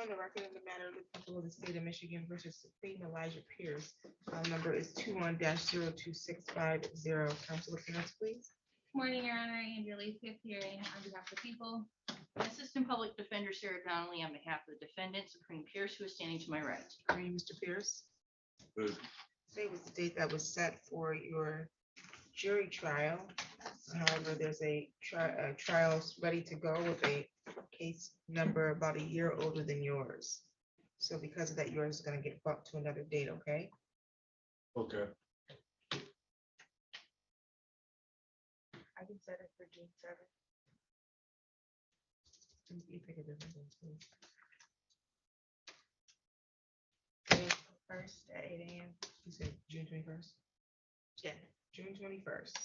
On the record of the matter of the people of the state of Michigan versus Supreme Elijah Pierce. File number is 21-02650. Council appearance, please. Morning, Your Honor. Andrea Lee, fifth hearing on behalf of the people. Assistant Public Defender Sarah Donnelly on behalf of the defendant, Supreme Pierce, who is standing to my right. How are you, Mr. Pierce? Good. Today was the date that was set for your jury trial. However, there's a trial ready to go with a case number about a year older than yours. So because of that, yours is going to get bumped to another date, okay? Okay. I can set it for June 7th. You pick a different date, please. First at 8 a.m. You said June 21st? Yeah. June 21st.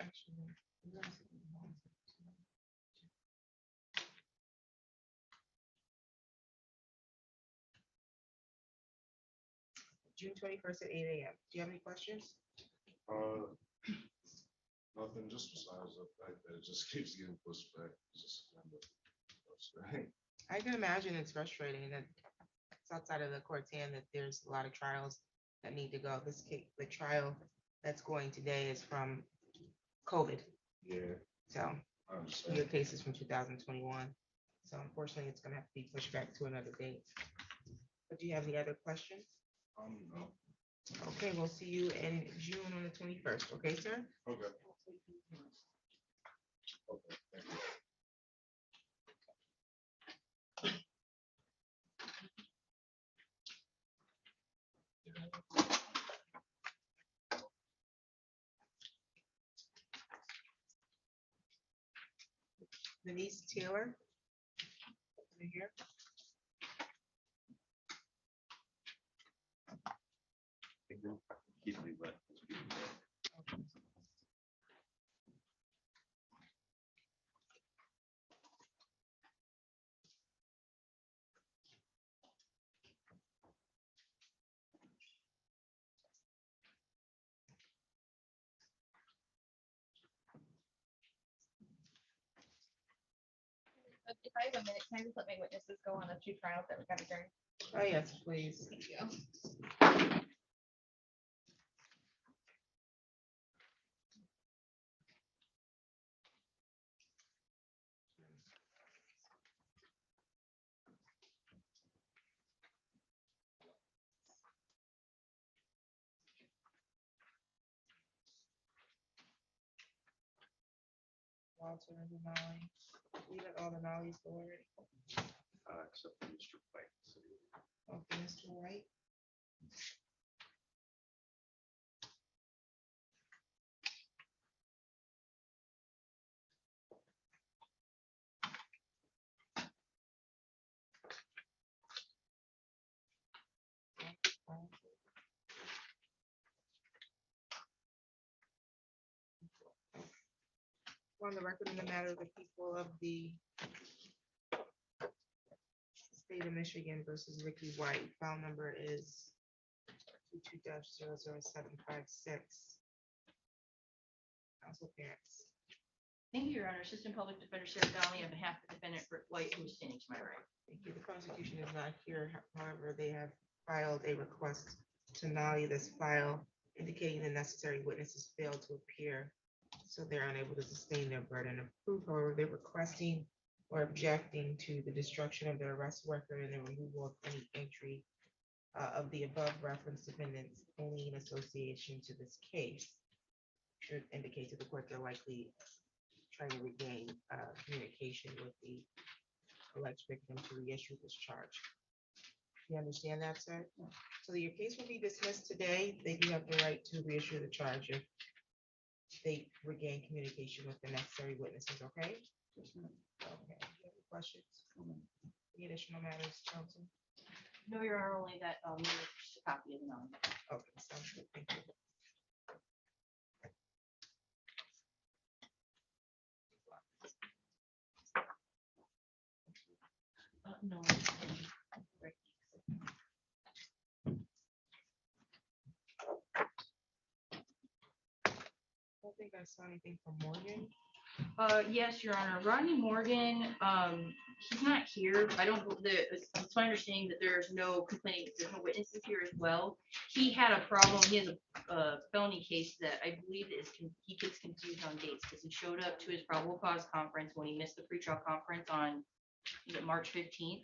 Actually, June 21st at 8 a.m. Do you have any questions? Nothing, just besides the fact that it just keeps getting pushed back. It's just kind of frustrating. I can imagine it's frustrating that it's outside of the court's hand that there's a lot of trials that need to go. This case, the trial that's going today is from COVID. Yeah, So I understand. your case is from 2021. So unfortunately, it's gonna have to be pushed back to another date. But do you have any other questions? No. Okay, we'll see you in June on the 21st. Okay, sir? Okay. Okay, thank you. Denise Taylor. Over here. If I have a minute, can I just let my witnesses go on the two trials that we got adjourned? Oh, yes, please. Thank you. Walter and Denali. We let all the Denali's go already. Except for Mr. White. Okay, Mr. White. On the record in the matter of the people of the state of Michigan versus Ricky White, file number is 22-00756. Council parents. Thank you, Your Honor. Assistant Public Defender Sarah Donnelly on behalf of the defendant, Rick White, who is standing to my right. Thank you. The prosecution is not here. However, they have filed a request to nolly this file, indicating the necessary witnesses failed to appear, so they're unable to sustain their burden of proof. However, they're requesting or objecting to the destruction of their arrest record and the removal of any entry of the above referenced defendants only in association to this case. Should indicate to the court they're likely trying to regain communication with the alleged victim to reissue this charge. You understand that, sir? So your case will be dismissed today. They do have the right to reissue the charge if they regain communication with the necessary witnesses, okay? Okay. Do you have any questions? Any additional matters, counsel? No, Your Honor, only that just a copy of the note. Okay, sounds good. Thank you. No. I don't think I saw anything from Morgan. Yes, Your Honor. Rodney Morgan, he's not here. I don't, it's my understanding that there's no complaining, there's no witnesses here as well. He had a problem. He has a felony case that I believe he gets confused on dates because he showed up to his probable cause conference when he missed the pretrial conference on, was it March 15th?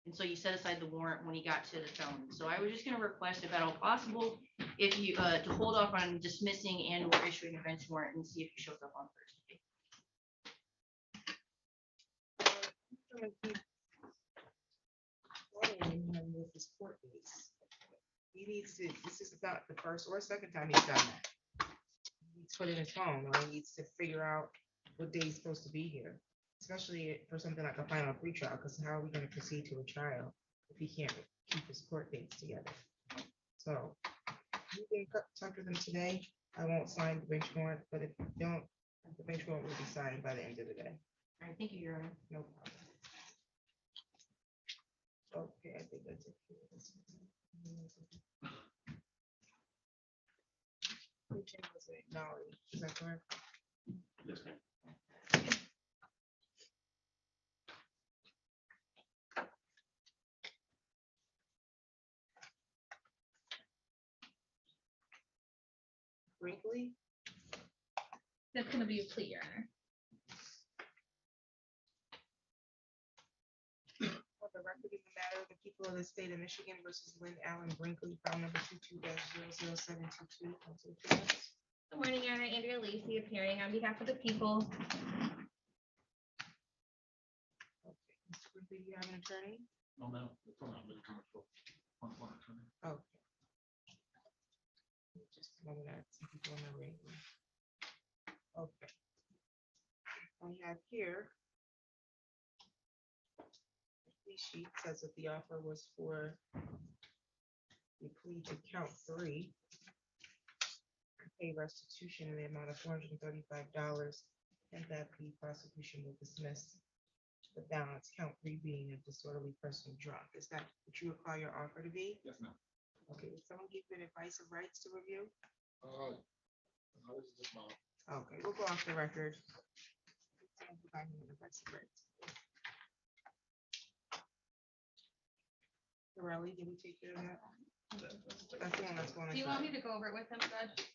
And so you set aside the warrant when he got to the felony. So I was just gonna request, if at all possible, if you, to hold off on dismissing and or issuing a bench warrant and see if he shows up on Thursday. Gonna keep following him with his court dates. He needs to, this is not the first or second time he's done that. He needs to put in his phone, or he needs to figure out what day he's supposed to be here. Especially for something like a final pretrial, because how are we gonna proceed to a trial if he can't keep his court dates together? So, you can talk to them today. I won't sign the bench warrant, but if you don't, the bench warrant will be signed by the end of the day. All right, thank you, Your Honor. No problem. Okay, I think that's it. Which one was it? No, is that correct? Yes, ma'am. Brinkley? That's gonna be a plea, Your Honor. For the record of the matter, the people of the state of Michigan versus Lynn Allen Brinkley, file number 22-00722. Good morning, Your Honor. Andrea Lacy appearing on behalf of the people. Okay, Mr. Brinkley, do you have an attorney? No, ma'am. Okay. Just a moment, I have some people on the ring. Okay. I have here. The plea sheet says that the offer was for the plea to count 3. Pay restitution in the amount of $435, and that the prosecution will dismiss the balance, count 3 being a disorderly person drunk. Is that what you require your offer to be? Yes, ma'am. Okay, did someone give you an advice of rights to review? No, this is just my. Okay, we'll go off the record. Someone provide me with advice of rights. Corelli, did we take care of that? That's the one that's going. Do you want me to go over it with him, Judge?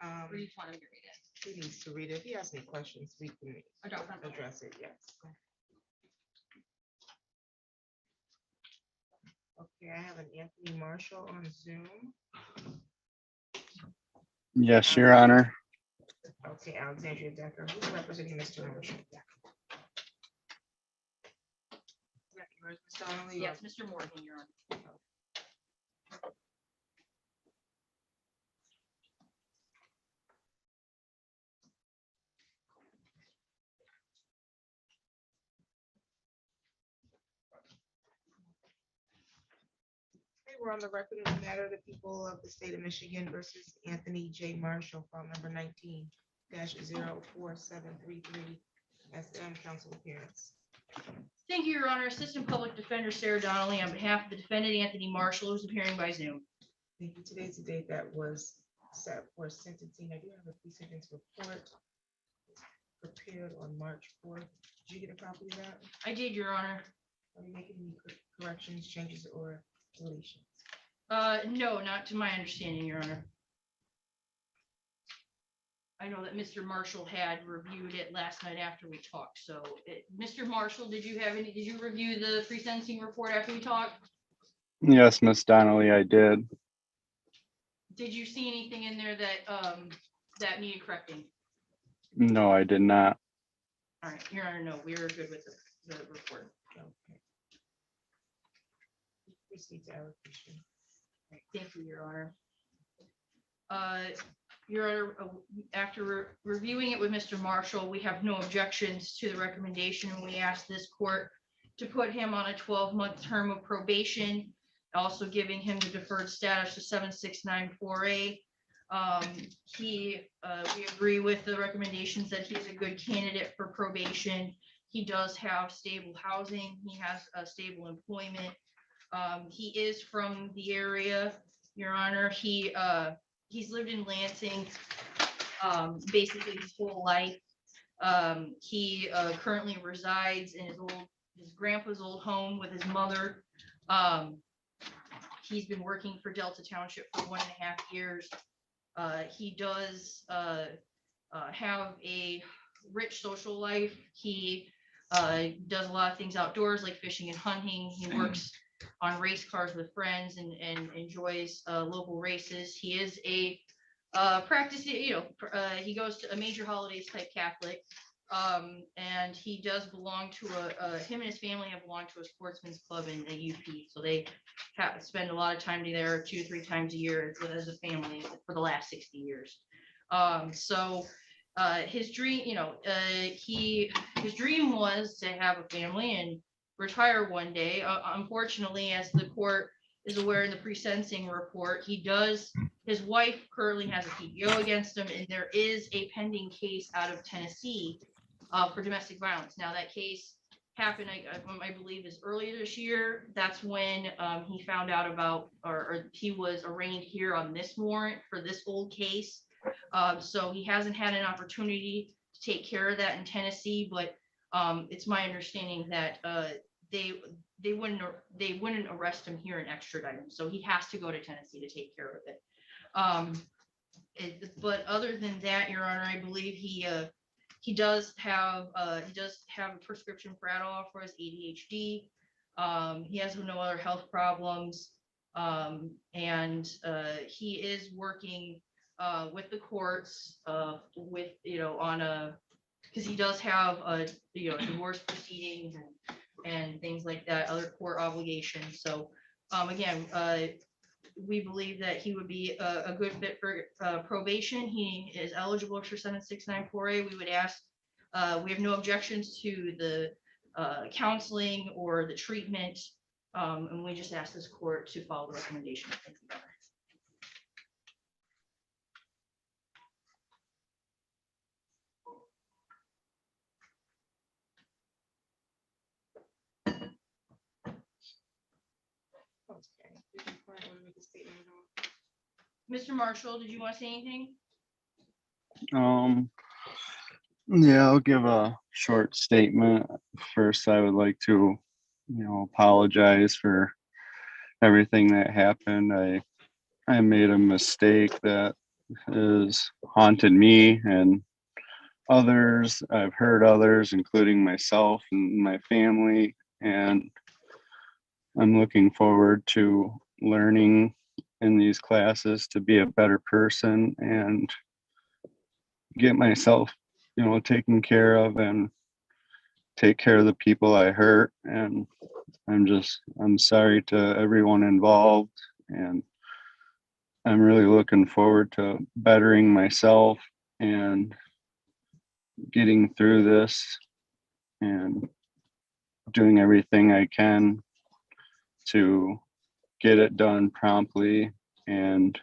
Or you just want him to read it? He needs to read it. If he has any questions, we can address it, yes. Okay, I have an Anthony Marshall on Zoom. Yes, Your Honor. Okay, Alexandria Decker, who's representing Mr. Marshall? Is that yours, Ms. Donnelly, or- Yes, Mr. Morgan, Your Honor. Okay, we're on the record of the matter of the people of the state of Michigan versus Anthony J. Marshall, file number 19-04733, SM council appearance. Thank you, Your Honor. Assistant Public Defender Sarah Donnelly on behalf of the defendant Anthony Marshall, who's appearing by Zoom. Thank you. Today's the date that was set for sentencing. I do have a pre-sentence report prepared on March 4th. Did you get a copy of that? I did, Your Honor. Are you making any corrections, changes, or deletions? No, not to my understanding, Your Honor. I know that Mr. Marshall had reviewed it last night after we talked, so Mr. Marshall, did you review the pre-sentencing report after we talked? Yes, Miss Donnelly, I did. Did you see anything in there that, that needed correcting? No, I did not. All right, Your Honor, no, we are good with the report. Okay. Proceed to allocation. Thank you, Your Honor. Your Honor, after reviewing it with Mr. Marshall, we have no objections to the recommendation, and we ask this court to put him on a 12-month term of probation, also giving him the deferred status of 7694A. We agree with the recommendations that he's a good candidate for probation. He does have stable housing. He has a stable employment. He is from the area, Your Honor. He's lived in Lansing basically his whole life. He currently resides in his grandpa's old home with his mother. He's been working for Delta Township for 1.5 years. He does have a rich social life. He does a lot of things outdoors, like fishing and hunting. He works on race cars with friends and enjoys local races. He is a practicing, he goes to a major holidays type Catholic. And he does belong to him and his family have belonged to a sportsman's club in the UP. So they spend a lot of time there 2-3 times a year as a family for the last 60 years. So his dream, his dream was to have a family and retire one day. Unfortunately, as the court is aware in the pre-sentencing report, his wife currently has a PPO against him, and there is a pending case out of Tennessee for domestic violence. Now that case happened, I believe, is earlier this year. That's when he found out about, or he was arraigned here on this warrant for this old case. So he hasn't had an opportunity to take care of that in Tennessee, but it's my understanding that they wouldn't arrest him here and extradite him. So he has to go to Tennessee to take care of it. But other than that, Your Honor, I believe he does have a prescription for Adderall for his ADHD. He has no other health problems, and he is working with the courts because he does have divorce proceedings and things like that, other court obligations. So again, we believe that he would be a good fit for probation. He is eligible for 7694A. We would ask, we have no objections to the counseling or the treatment, and we just ask this court to follow the recommendation. Thank you, Your Honor. Okay. Did you want to make a statement at all? Mr. Marshall, did you want to say anything? Yeah, I'll give a short statement. First, I would like to, apologize for everything that happened. I made a mistake that has haunted me and others. I've hurt others, including myself and my family, and I'm looking forward to learning in these classes to be a better person and get myself, taken care of and take care of the people I hurt. And I'm sorry to everyone involved, and I'm really looking forward to bettering myself and getting through this and doing everything I can to get it done promptly and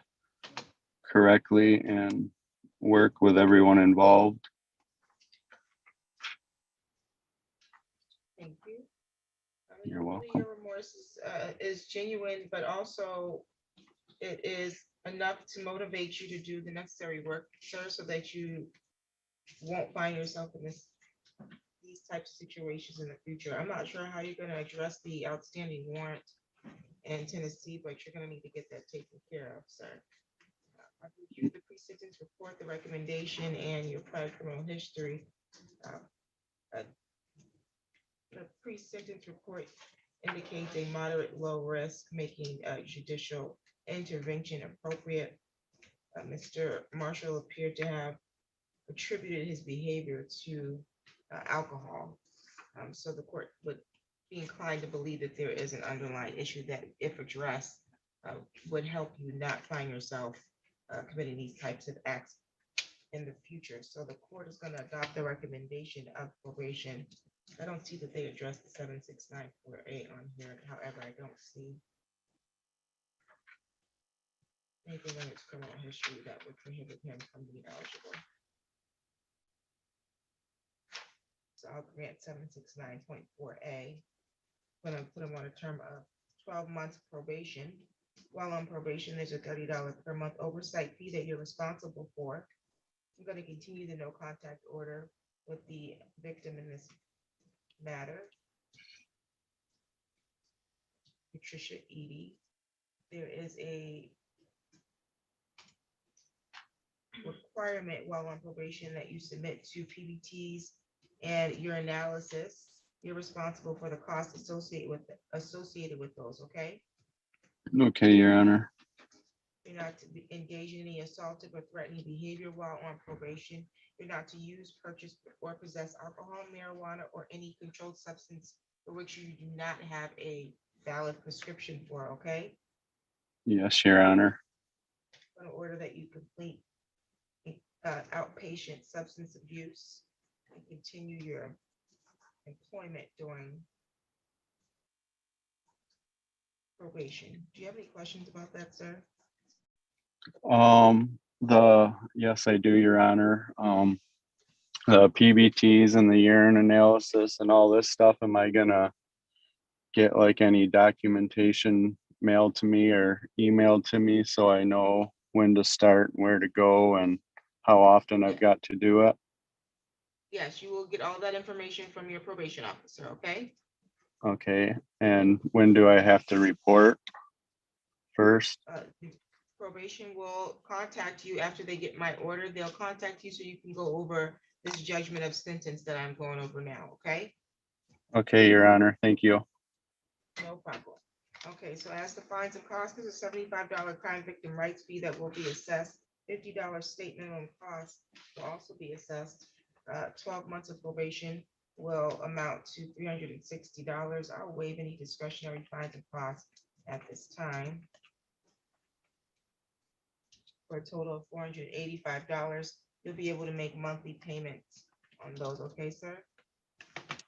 correctly and work with everyone involved. Thank you. You're Hopefully welcome. Your remorse is genuine, but also it is enough to motivate you to do the necessary work, sir, so that you won't find yourself in these types of situations in the future. I'm not sure how you're going to address the outstanding warrant in Tennessee, but you're going to need to get that taken care of, sir. I've reviewed the pre-sentence report, the recommendation, and your prior criminal history. The pre-sentence report indicates a moderate low risk, making judicial intervention appropriate. Mr. Marshall appeared to have attributed his behavior to alcohol. So the court would be inclined to believe that there is an underlying issue that, if addressed, would help you not find yourself committing these types of acts in the future. So the court is going to adopt the recommendation of probation. I don't see that they addressed the 7694A on here. However, I don't see anything in its criminal history that would prohibit him from being eligible. So I'll grant 769.4A. I'm going to put him on a term of 12 months probation. While on probation, there's a $30 per month oversight fee that you're responsible for. I'm going to continue the no contact order with the victim in this matter, Patricia Edie. There is a requirement while on probation that you submit to PBTs and your analysis. You're responsible for the cost associated with those, okay? Okay, Your Honor. You're not to engage in any assaultive or threatening behavior while on probation. You're not to use, purchase, or possess alcohol, marijuana, or any controlled substance for which you do not have a valid prescription for, okay? Yes, Your Honor. In order that you complete outpatient substance abuse and continue your employment during probation. Do you have any questions about that, sir? Yes, I do, Your Honor. The PBTs and the urine analysis and all this stuff, am I gonna get like any documentation mailed to me or emailed to me so I know when to start, where to go, and how often I've got to do it? Yes, you will get all that information from your probation officer, okay? Okay, and when do I have to report first? The Probation will contact you after they get my order. They'll contact you so you can go over this judgment of sentence that I'm going over now, okay? Okay, Your Honor, thank you. No problem. Okay, so as the fines and costs, there's a $75 crime victim rights fee that will be assessed. $50 state minimum cost will also be assessed. 12 months of probation will amount to $360. I'll waive any discretionary fines and costs at this time for a total of $485. You'll be able to make monthly payments on those, okay, sir?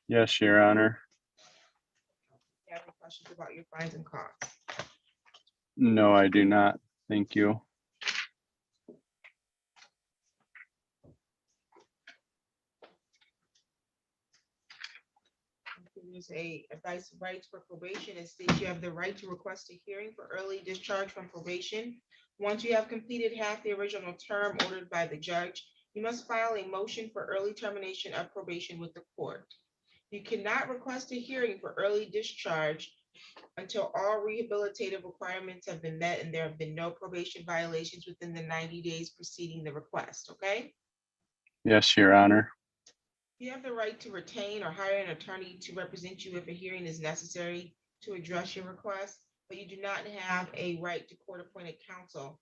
Yes, Your Honor. You have any questions about your fines and costs? No, I do not. Thank you. There's a advice of rights for probation. It states you have the right to request a hearing for early discharge from probation. Once you have completed half the original term ordered by the judge, you must file a motion for early termination of probation with the court. You cannot request a hearing for early discharge until all rehabilitative requirements have been met and there have been no probation violations within the 90 days preceding the request, okay? Yes, Your Honor. You have the right to retain or hire an attorney to represent you if a hearing is necessary to address your request, but you do not have a right to court-appointed counsel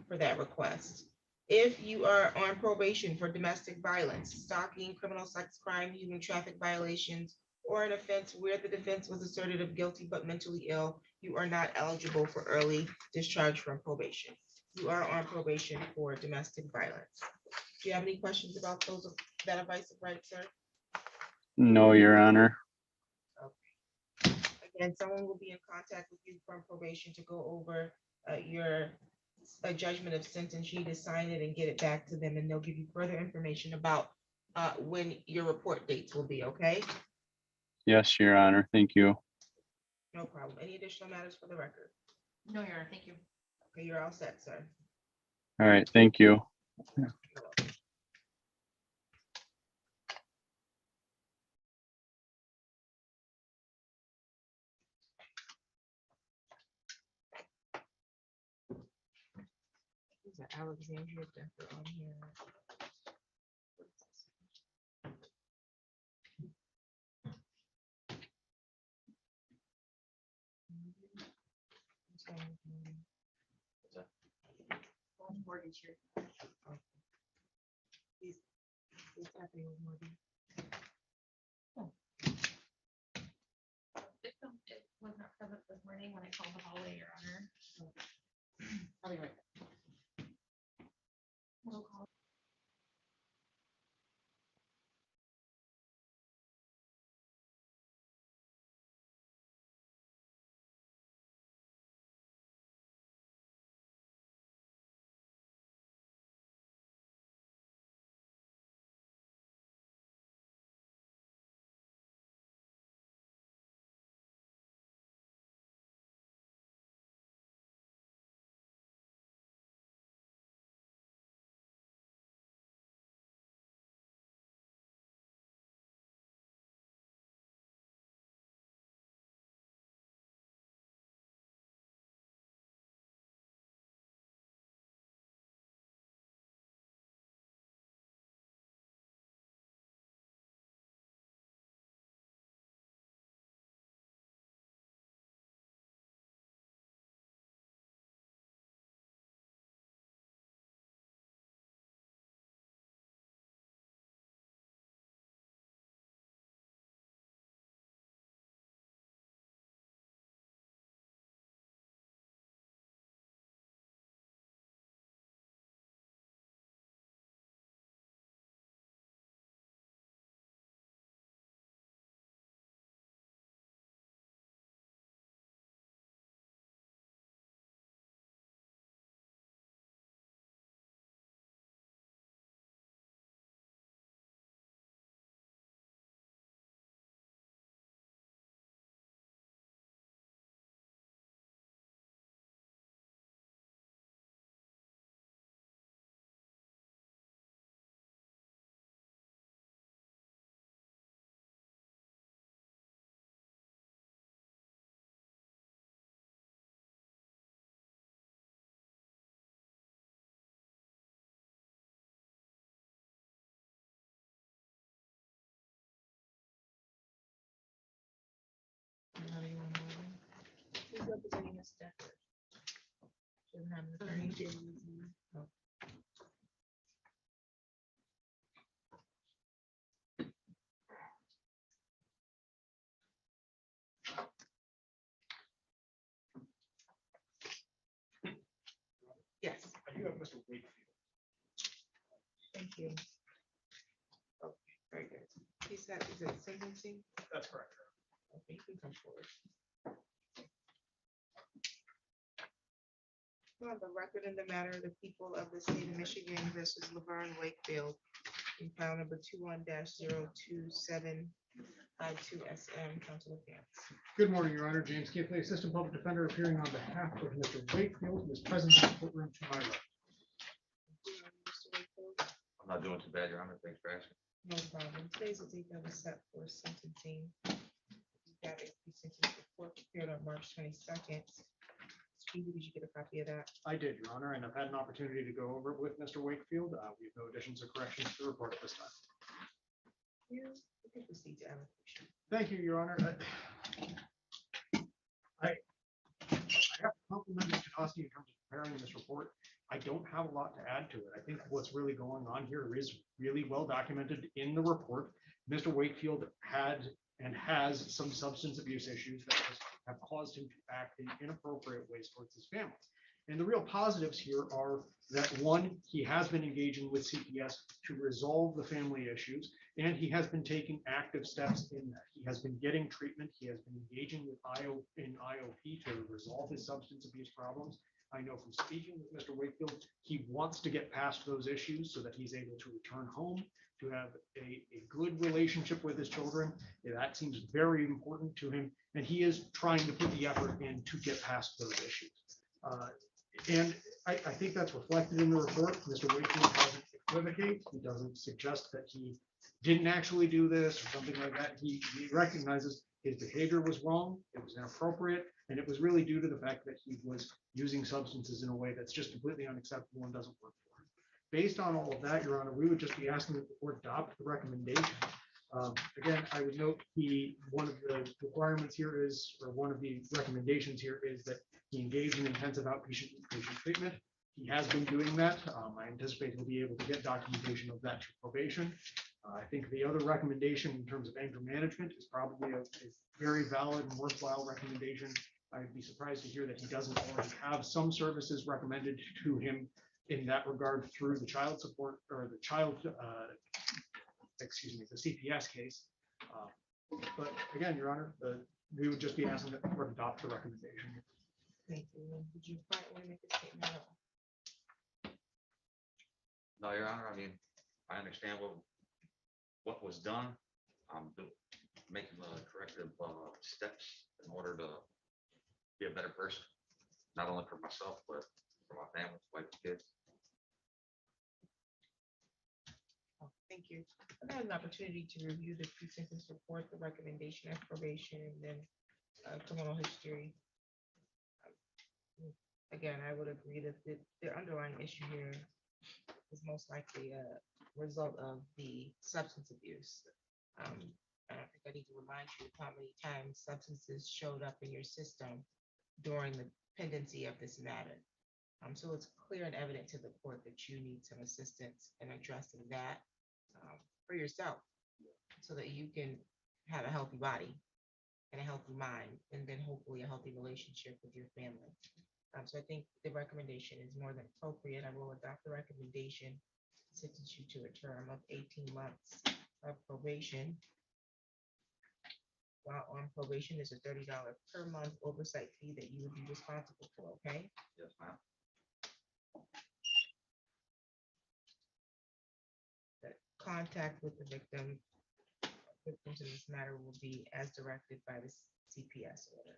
for that request. If you are on probation for domestic violence, stalking, criminal sex crime, human traffic violations, or an offense where the defense was asserted of guilty but mentally ill, you are not eligible for early discharge from probation. You are on probation for domestic violence. Do you have any questions about that advice of rights, sir? No, Your Honor. Again, someone will be in contact with you from probation to go over your judgment of sentence. You need to sign it and get it back to them, and they'll give you further information about when your report dates will be, okay? Yes, Your Honor. Thank you. No problem. Any additional matters for the record? No, Your Honor, thank you. Okay, you're all set, sir. All right, thank you. There's an Alexandria Denver on here. Mortgage here. What's happening with Morgan? It was not present this morning when I called the hallway, Your Honor. I'll be right back. representing Ms. Decker? Doesn't have an attorney. Oh. Yes, I do have Mr. Wakefield. thank you. Okay, very good. He said, is it sentencing? That's correct. Okay, you can come forward. On the record in the matter, the people of the state of Michigan versus Laverne Wakefield, in file number 21-02752 SM, Council of Dance. Good morning, Your Honor. James Keithley, Assistant Public Defender, appearing on behalf of Mr. Wakefield, who is present in the courtroom to my right. Mr. Wakefield, I'm not doing too bad, Your Honor. Thanks for asking. no problem. Today's the date that was set for sentencing. You got a pre-sentence report prepared on March 22nd. Stevie, did you get a copy of that? I did, Your Honor, and I've had an opportunity to go over it with Mr. Wakefield. We have no additions or corrections to report at this time. You can proceed to allocation. Thank you, Your Honor. I have to compliment Mr. Toski in terms of preparing this report. I don't have a lot to add to it. I think what's really going on here is really well documented in the report. Mr. Wakefield had and has some substance abuse issues that have caused him to act in inappropriate ways towards his family. And the real positives here are that, one, he has been engaging with CPS to resolve the family issues, and he has been taking active steps in that. He has been getting treatment. He has been engaging with IOP to resolve his substance abuse problems. I know from speaking with Mr. Wakefield, he wants to get past those issues so that he's able to return home, to have a good relationship with his children. That seems very important to him, and he is trying to put the effort in to get past those issues. And I think that's reflected in the report. Mr. Wakefield doesn't equivocate. He doesn't suggest that he didn't actually do this or something like that. He recognizes his behavior was wrong, it was inappropriate, and it was really due to the fact that he was using substances in a way that's just completely unacceptable and doesn't work for him. Based on all of that, Your Honor, we would just be asking that the court adopt the recommendation. Again, I would note one of the requirements here is, or one of the recommendations here is that he engage in intensive outpatient treatment. He has been doing that. I anticipate he'll be able to get documentation of that to probation. I think the other recommendation in terms of anger management is probably a very valid and worthwhile recommendation. I'd be surprised to hear that he doesn't already have some services recommended to him in that regard through the child support or the CPS case. But again, Your Honor, we would just be asking that the court adopt the recommendation. Thank you. Did you want to make a statement at all? No, Your Honor, I mean, I understand what was done. I'm making the corrective steps in order to be a better person, not only for myself, but for my family, wife, and kids. Oh, thank you. I had an opportunity to review the pre-sentence report, the recommendation of probation, and then criminal history. Again, I would agree that the underlying issue here is most likely a result of the substance abuse. I don't think I need to remind you of how many times substances showed up in your system during the pendency of this matter. So it's clear and evident to the court that you need some assistance in addressing that for yourself, so that you can have a healthy body and a healthy mind, and then hopefully a healthy relationship with your family. So I think the recommendation is more than appropriate. I will adopt the recommendation, sentence you to a term of 18 months of probation. While on probation, there's a $30 per month oversight fee that you would be responsible for, okay? Yes, ma'am. That contact with the victims in this matter will be as directed by the CPS order.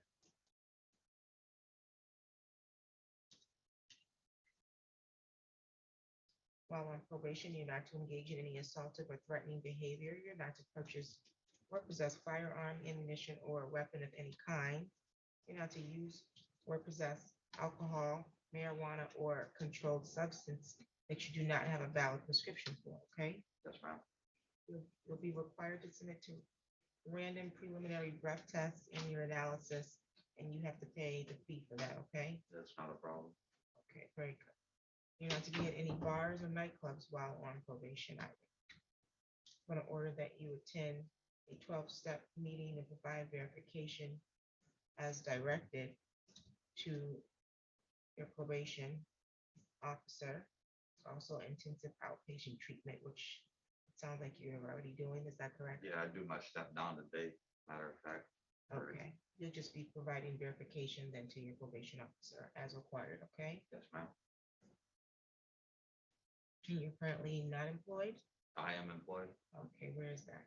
While on probation, you're not to engage in any assaultive or threatening behavior. You're not to purchase or possess firearm, ammunition, or a weapon of any kind. You're not to use or possess alcohol, marijuana, or controlled substance that you do not have a valid prescription for, okay? Yes, ma'am. You'll be required to submit to random preliminary breath tests in your analysis and you have to pay the fee for that, okay? That's not a problem. Okay, very good. You're not to be at any bars or nightclubs while on probation either. I'm gonna order that you attend a 12-step meeting and provide verification as directed to your probation officer. Also intensive outpatient treatment, which sounds like you're already doing. Is that correct? Yeah, I do my step down today, matter of fact. Okay, you'll just be providing verification then to your probation officer as required, okay? Yes, ma'am. And you're currently not employed? I am employed, Okay, where is that?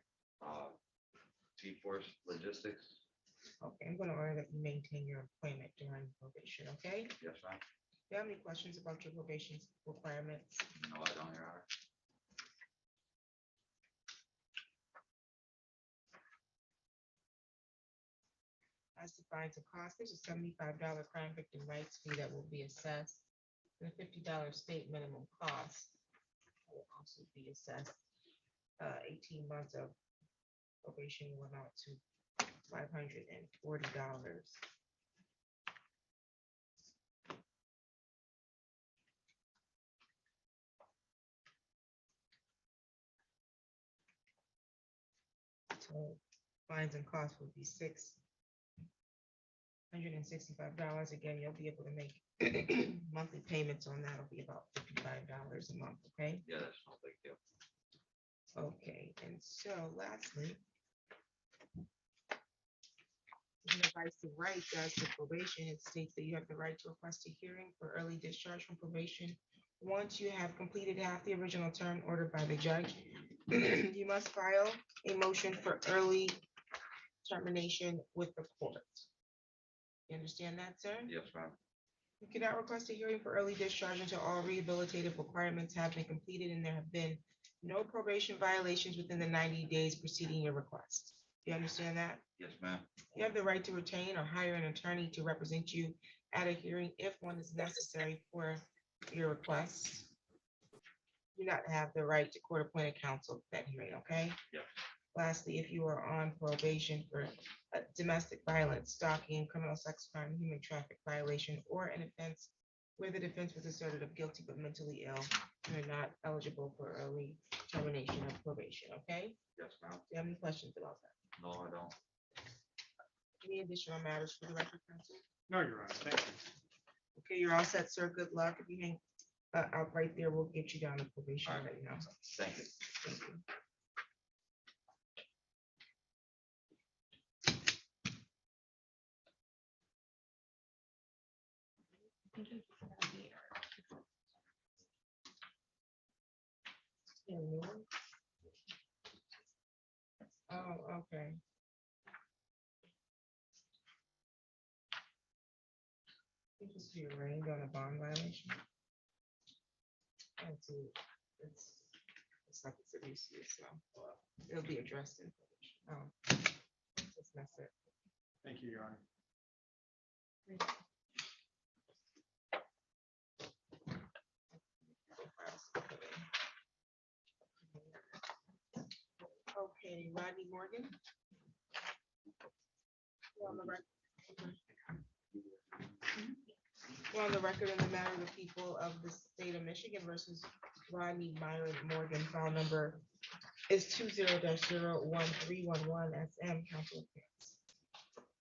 T-Force Logistics. Okay, I'm gonna order that you maintain your employment during probation, okay? Yes, ma'am. Do you have any questions about your probation requirements? No, I don't, Your Honor. As to fines and costs, there's a $75 crime victim rights fee that will be assessed. And a $50 state minimum cost will also be assessed. 18 months of probation will amount to $540. So fines and costs would be $665. Again, you'll be able to make monthly payments on that will be about $55 a month, okay? Yeah, that's no big deal. Okay, and so lastly, in the rights to rights as to probation, it states that you have the right to request a hearing for early discharge from probation. Once you have completed half the original term ordered by the judge, you must file a motion for early termination with the court. You understand that, sir? Yes, ma'am. You cannot request a hearing for early discharge until all rehabilitative requirements have been completed and there have been no probation violations within the 90 days preceding your request. You understand that? Yes, ma'am. You have the right to retain or hire an attorney to represent you at a hearing if one is necessary for your request. You do not have the right to court-appointed counsel at that hearing, okay? Yes. Lastly, if you are on probation for domestic violence, stalking, criminal sex crime, human traffic violation, or an offense where the defense was asserted of guilty but mentally ill, you're not eligible for early termination of probation, okay? Yes, ma'am. Do you have any questions about that? No, I don't. Any additional matters for the record, counsel? No, Your Honor, thank you. Okay, you're all set, sir. Good luck. If you hang out right there, we'll get you down to probation. All right. Right now. Thank you. Thank you. Yeah, new one? Oh, okay. You just be arraigned on a bond violation. That's it. It's like it's abuse, so it'll be addressed in probation. Just mess it. Thank you, Your Honor. Okay, Rodney Morgan. You're on the record. We're on the record in the matter of the people of the state of Michigan versus Rodney Myron Morgan. File number is 20-01311 SM. Council appearance.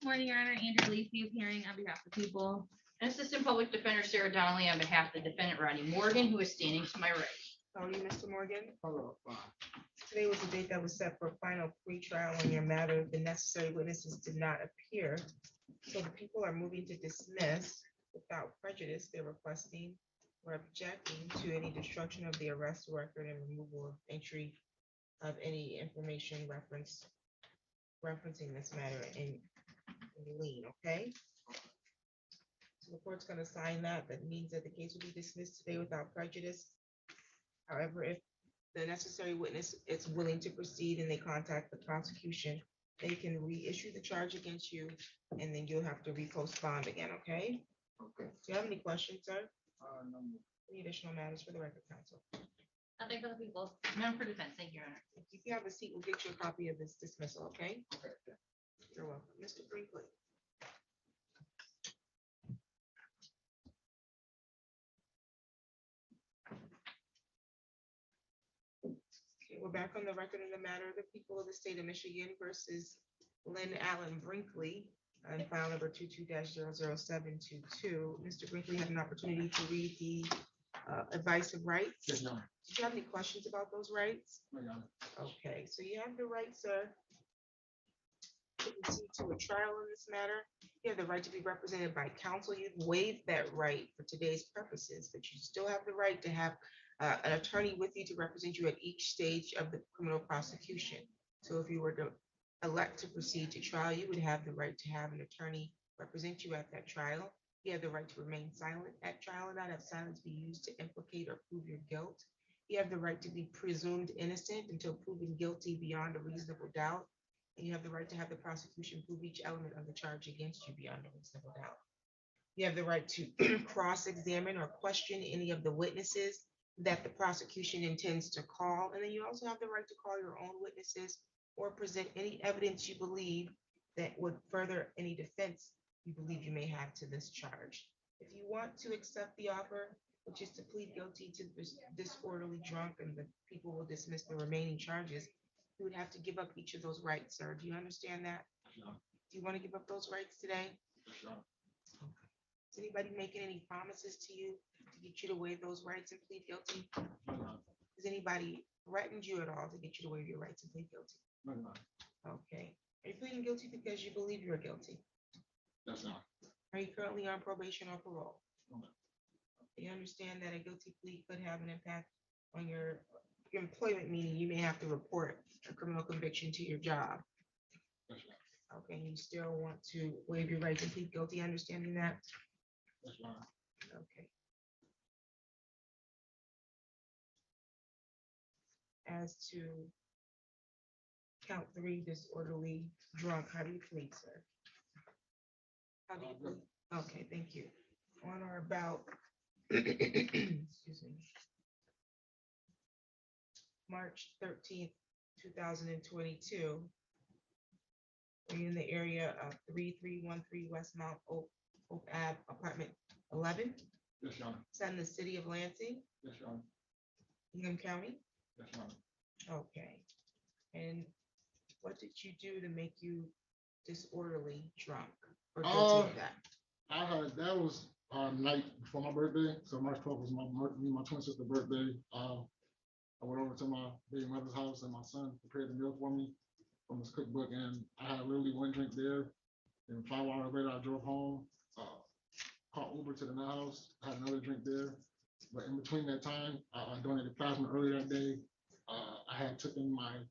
Morning, Your Honor. Andrew Lacy appearing on behalf of the people. And Assistant Public Defender Sarah Donnelly on behalf of the defendant Rodney Morgan, who is standing to my right. How are you, Mr. Morgan? Today was the date that was set for final pretrial on your matter. The necessary witnesses did not appear. So the people are moving to dismiss without prejudice. They're requesting or objecting to any destruction of the arrest record and removal of entry of any information referencing this matter in lien, okay? So the court's gonna sign that. That means that the case will be dismissed today without prejudice. However, if the necessary witness is willing to proceed and they contact the prosecution, they can reissue the charge against you, and then you'll have to repost bond again, okay? Okay. Do you have any questions, sir? No. Any additional matters for the record, counsel? Nothing for the people. Member for defense, thank you, Your Honor. If you have a seat, we'll get you a copy of this dismissal, okay? Okay. You're welcome. Mr. Brinkley. we're back on the record in the matter of the people of the state of Michigan versus Lynn Allen Brinkley on file number 22-00722. Mr. Brinkley had an opportunity to read the advice of rights. Yes, Your Honor. Did you have any questions about those rights? No, Your Honor. Okay, so you have the right, sir, to proceed to a trial in this matter. You have the right to be represented by counsel. You've waived that right for today's purposes, but you still have the right to have an attorney with you to represent you at each stage of the criminal prosecution. So if you were to elect to proceed to trial, you would have the right to have an attorney represent you at that trial. You have the right to remain silent at trial and not have silence be used to implicate or prove your guilt. You have the right to be presumed innocent until proven guilty beyond a reasonable doubt. And you have the right to have the prosecution prove each element of the charge against you beyond a reasonable doubt. You have the right to cross-examine or question any of the witnesses that the prosecution intends to call. And then you also have the right to call your own witnesses or present any evidence you believe that would further any defense you believe you may have to this charge. If you want to accept the offer, which is to plead guilty to this disorderly drunk, and the people will dismiss the remaining charges, you would have to give up each of those rights, sir. Do you understand that? Yes, Your Honor. Do you want to give up those rights today? Yes, Your Honor. Is anybody making any promises to you to get you to waive those rights and plead guilty? No, Your Honor. Has anybody threatened you at all to get you to waive your rights and plead guilty? No, Your Honor. Okay. Are you pleading guilty because you believe you're guilty? Yes, Your Honor. Are you currently on probation or parole? No, ma'am. Do you understand that a guilty plea could have an impact on your employment, meaning you may have to report a criminal conviction to your job? Yes, Your Honor. Okay, you still want to waive your rights and plead guilty, understanding that? Yes, Your Honor. Okay. As to count 3, disorderly drunk, how do you plead, sir? How do you plead? Okay, thank you. On or about, excuse me, March 13th, 2022, are you in the area of 3313 West Mount Oak Ave, apartment 11? Yes, Your Honor. It's in the city of Lansing, Yes, Your Honor. Ingham County? Yes, Your Honor. Okay. And what did you do to make you disorderly drunk or guilty of that? That was night before my birthday. So March 12th was my twin sister's birthday. I went over to my baby mother's house and my son prepared the meal for me from his cookbook, and I had literally one drink there. And 5 hours later, I drove home, called Uber to the now house, had another drink there. But in between that time, I donated plasma earlier that day. I had taken my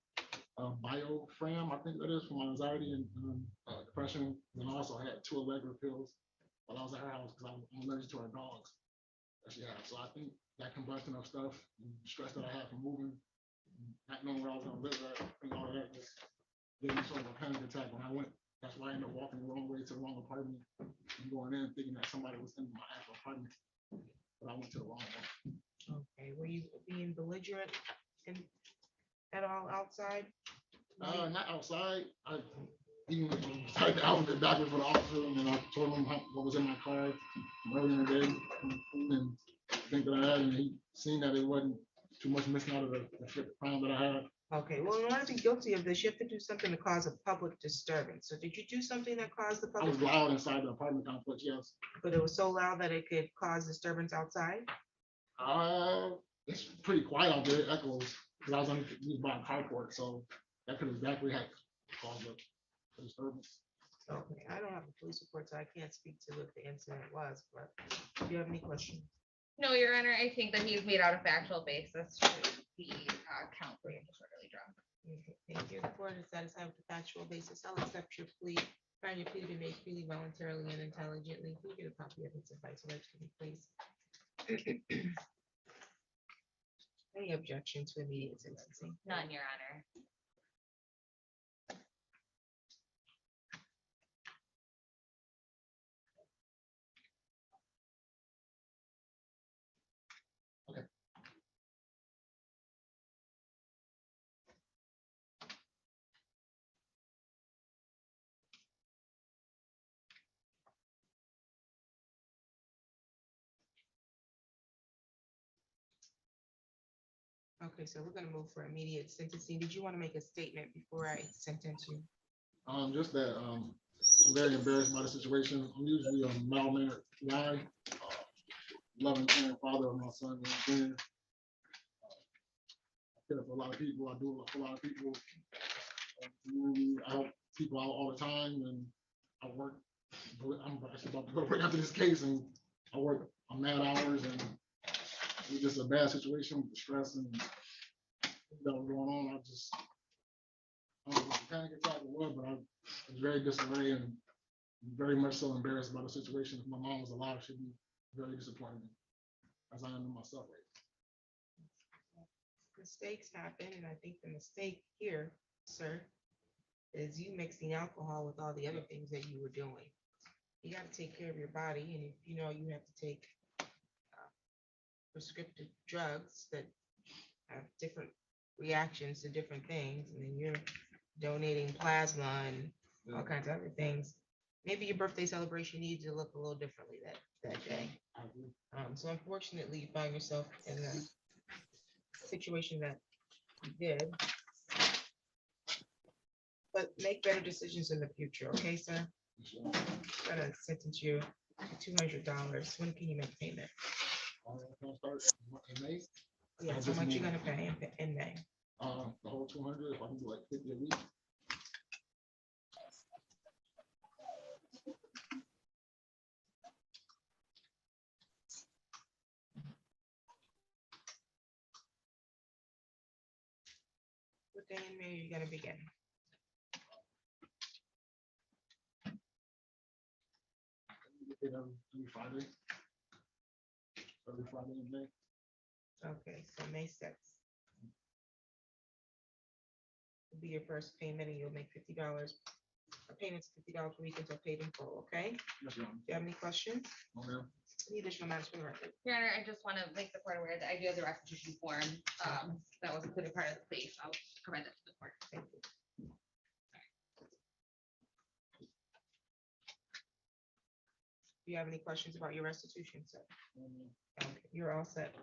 biofram, I think that is, for my anxiety and depression. And I also had 2 Allegra pills while I was at her house because I'm allergic to her dogs that she had. So I think that combustion of stuff and stress that I had from moving, not knowing where I was gonna live at, and all of that just gave me sort of a panic attack when I went. That's why I ended up walking the wrong way to the wrong apartment and going in thinking that somebody was in my actual apartment. But I went to the wrong one. Okay, were you being belligerent at all outside? Not outside. I even decided the alphabet backwards for the officer, and then I told him what was in my car from earlier in the day, and think that I had, and he seen that it wasn't too much missing out of the crime that I had. Okay, well, in order to be guilty of this, you have to do something to cause a public disturbance. So did you do something that caused the I was public? loud inside the apartment complex, yes. But it was so loud that it could cause disturbance outside? It's pretty quiet out there, it echoes, because I was used by a carport, so that could exactly have caused a disturbance. Okay, I don't have a police report, so I can't speak to what the incident was, but do you have any questions? No, Your Honor, I think that he's made out a factual basis to the count 3 and disorderly drunk. Okay, thank you. The court is satisfied with the factual basis. I'll accept your plea. Find your plea to be made freely, voluntarily, and intelligently. Can you get a copy of this advice alleged to me, please? Any objection to immediate sentencing? None, Your Honor. Okay, so we're gonna move for immediate sentencing. Did you want to make a statement before I sentence you? Just that, I'm very embarrassed by the situation. I'm usually a mild-mannered guy, loving, caring father of my son. And I care for a lot of people. I do a lot for a lot of people. I help people out all the time, and I work. I'm actually about to go work after this case, and I work mad hours, and it's just a bad situation with the stress and that was going on. I don't know, kind of get out of the wood, but I was very disarray and very much so embarrassed by the situation. If my mom was alive, she'd be very disappointed, as I am myself. Mistakes happen, and I think the mistake here, sir, is you mixing alcohol with all the other things that you were doing. You gotta take care of your body, and if you know you have to take prescriptive drugs that have different reactions to different things, and then you're donating plasma and all kinds of other things. Maybe your birthday celebration needs to look a little differently that day. So unfortunately, you find yourself in a situation that you did. But make better decisions in the future, okay, sir? I'm gonna sentence you to $200. When can you make payment? Yes, how much you gonna pay in May? The whole 200, if I can do like 50 a week. What day in May are you gonna begin? Every Friday. Every Friday in May. Okay, so May 6th. Will be your first payment, and you'll make $50. A payment's $50 per week until paid in full, okay? Yes, Do you have any questions? ma'am. Any additional matters for the record? Your Honor, I just want to make the court aware that I do have the restitution form, that was included part of the plea. I'll provide that to the court. Thank you. Do you have any questions about your restitution, sir? Okay, you're all set.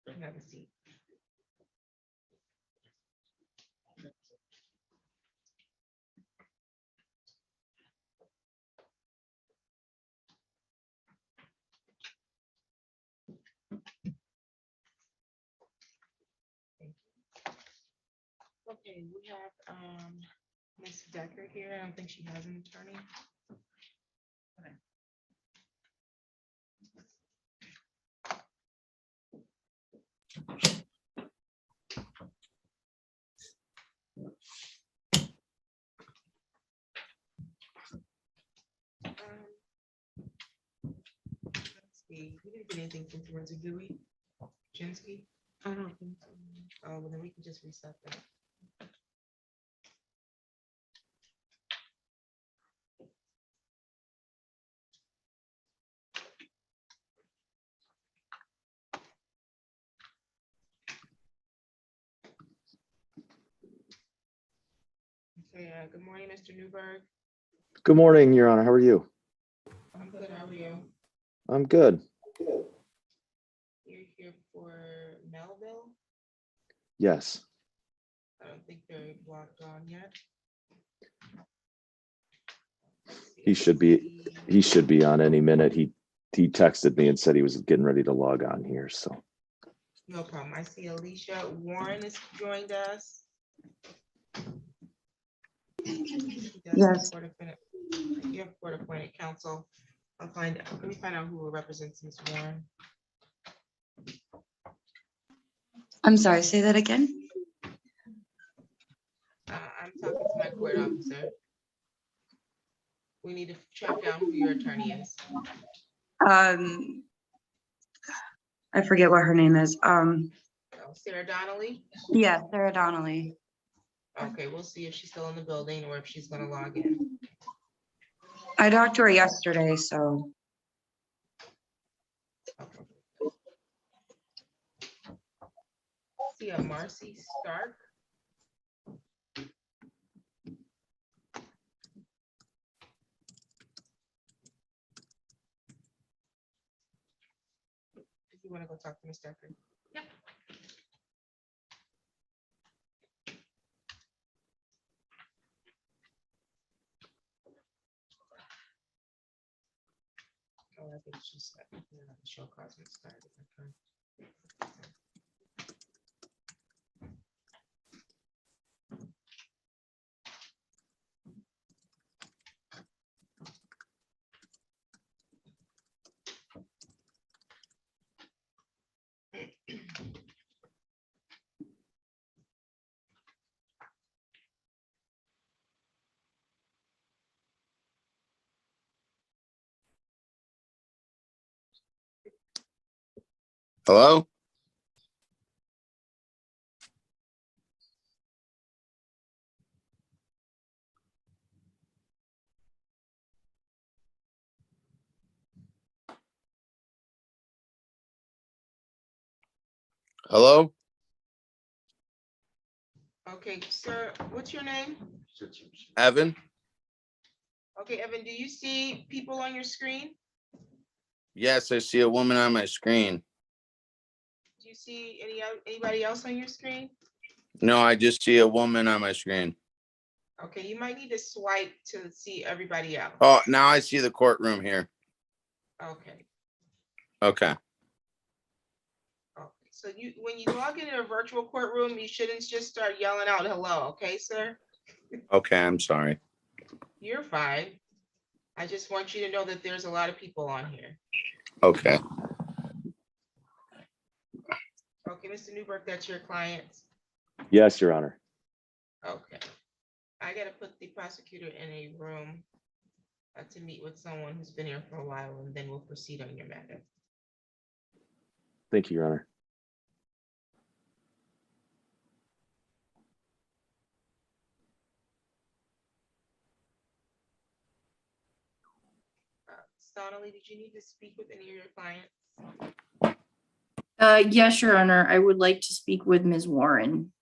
You can have a seat. Thank you. Okay, we have Ms. Decker here. I don't think she has an attorney. Okay. Let's see, we didn't get anything from forensic, do we? Jinsky? I don't think so. Oh, well, then we can just reset that. Okay, good morning, Mr. Newberg. Good morning, Your Honor. How are you? I'm good, how are you? I'm good. You're here for Melville? Yes. I don't think they're blocked on yet. He should be on any minute. He texted me and said he was getting ready to log on here, so. No problem. I see Alicia Warren has joined us. Yes. You have court appointed counsel. Let me find out who represents Ms. Warren. I'm sorry, say that again. I'm talking to my court officer. We need to track down who your attorney is. I forget what her name is. Sarah Donnelly? Yeah, Sarah Donnelly. Okay, we'll see if she's still in the building or if she's gonna log in. I talked to her yesterday, so. Okay. See Marcy Stark. If you want to go talk to Ms. Decker. Yep. it's just that, you know, the show cause it started. Okay. Hello? Hello? Okay, sir, what's your name? Evan? Okay, Evan, do you see people on your screen? Yes, I see a woman on my screen. Do you see anybody else on your screen? No, I just see a woman on my screen. Okay, you might need to swipe to see everybody else. Oh, now I see the courtroom here. Okay. Okay. Okay, so when you log into a virtual courtroom, you shouldn't just start yelling out hello, okay, sir? Okay, I'm sorry. You're fine. I just want you to know that there's a lot of people on here. Okay. Okay, Mr. Newberg, that's your client. Yes, Your Honor. Okay. I gotta put the prosecutor in a room to meet with someone who's been here for a while, and then we'll proceed on your matter. Thank you, Your Honor. Donnelly, did you need to speak with any of your clients? Yes, Your Honor, I would like to speak with Ms. Warren.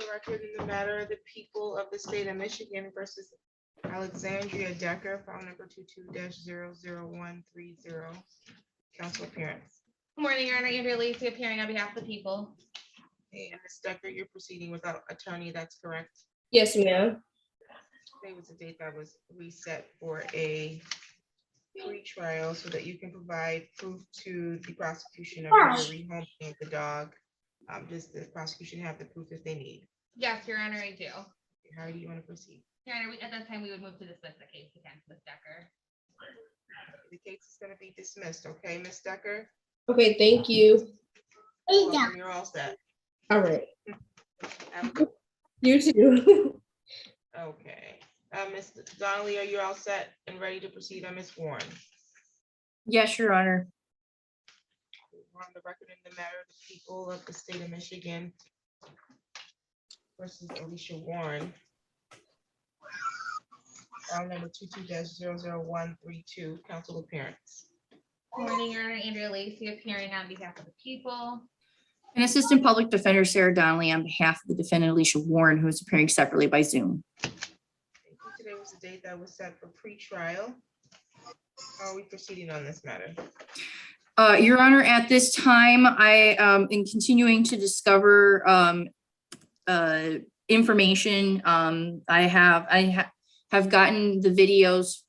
the record in the matter of the people of the state of Michigan versus Alexandria Decker, file number 22-00130. Council appearance. Good morning, Your Honor. Andrea Lacy appearing on behalf of the people. And Ms. Decker, you're proceeding without attorney, that's correct? Yes, ma'am. Today was the date that was reset for a pre-trial so that you can provide proof to the prosecution of your rehoming of the dog. Does the prosecution have the proof that they need? Yes, Your Honor, I do. How do you want to proceed? Your Honor, at that time, we would move to dismiss the case against Ms. Decker. The case is going to be dismissed, okay, Ms. Decker? Okay, thank you. Welcome, you're all set. All right. Have a good- You too. Okay, Ms. Donnelly, are you all set and ready to proceed on Ms. Warren? Yes, Your Honor. We're on the record in the matter of the people of the state of Michigan versus Alicia Warren. File number 22-00132, council appearance. Good morning, Your Honor. Andrea Lacy appearing on behalf of the people. And Assistant Public Defender Sarah Donnelly on behalf of the defendant Alicia Warren, who is appearing separately by Zoom. Today was the date that was set for pre-trial. How are we proceeding on this matter? Your Honor, at this time, I am continuing to discover information. I have gotten the videos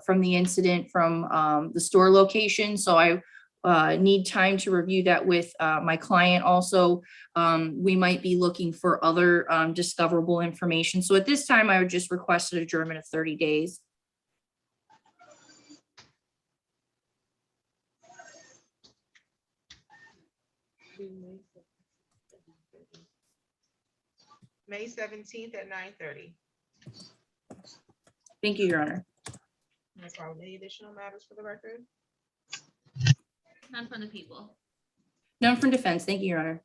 from the incident from the store location, so I need time to review that with my client. Also, we might be looking for other discoverable information. So at this time, I would just request an adjournment of 30 days. May 17th at 9:30. Thank you, Your Honor. No problem. Any additional matters for the record? None from the people. None from defense. Thank you, Your Honor.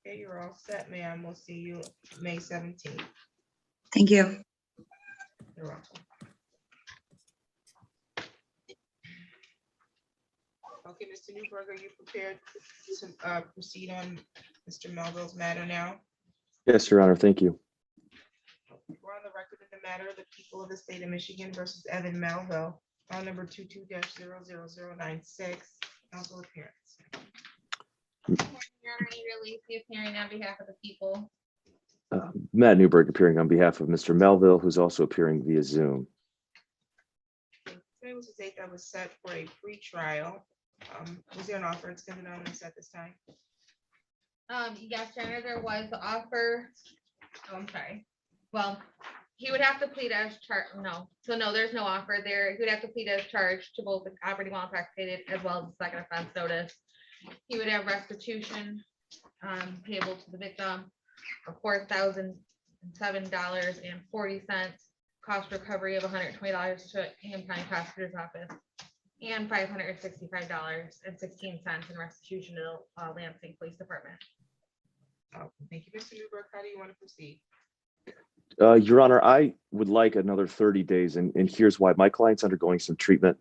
Okay, you're all set, ma'am. We'll see you May 17th. Thank you. You're welcome. Okay, Mr. Newberg, are you prepared to proceed on Mr. Melville's matter now? Yes, Your Honor. Thank you. We're on the record in the matter of the people of the state of Michigan versus Evan Melville, file number 22-00096, council appearance. Good morning, Your Honor. Andrea Lacy appearing on behalf of the people. Matt Newberg appearing on behalf of Mr. Melville, who's also appearing via Zoom. Today was the date that was set for a pre-trial. Was there an offer extended on this at this time? Yes, Your Honor, there was the offer. Oh, I'm sorry. Well, he would have to plead as charged. No, so no, there's no offer there. He would have to plead as charged to both the operating while intoxicated as well as the second offense notice. He would have restitution payable to the victim of $4,007.40, cost recovery of $120 to Hingham County Prosecutor's Office, and $565.16 in restitution to the Lansing Police Department. Thank you, Mr. Newberg. How do you want to proceed? Your Honor, I would like another 30 days, and here's why. My client's undergoing some treatment,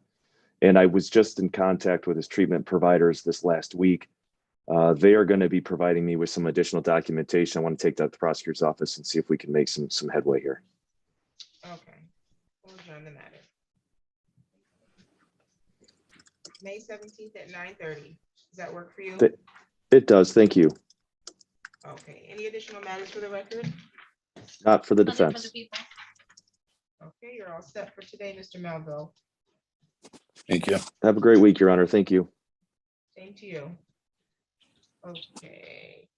and I was just in contact with his treatment providers this last week. They are going to be providing me with some additional documentation. I want to take that to the prosecutor's office and see if we can make some headway here. Okay, we'll adjourn the matter. May 17th at 9:30. Does that work for you? It does. Thank you. Okay, any additional matters for the record? Not for the Nothing from the defense. people. Okay, you're all set for today, Mr. Melville. Thank you. Have a great week, Your Honor. Thank you. Same to you. Okay,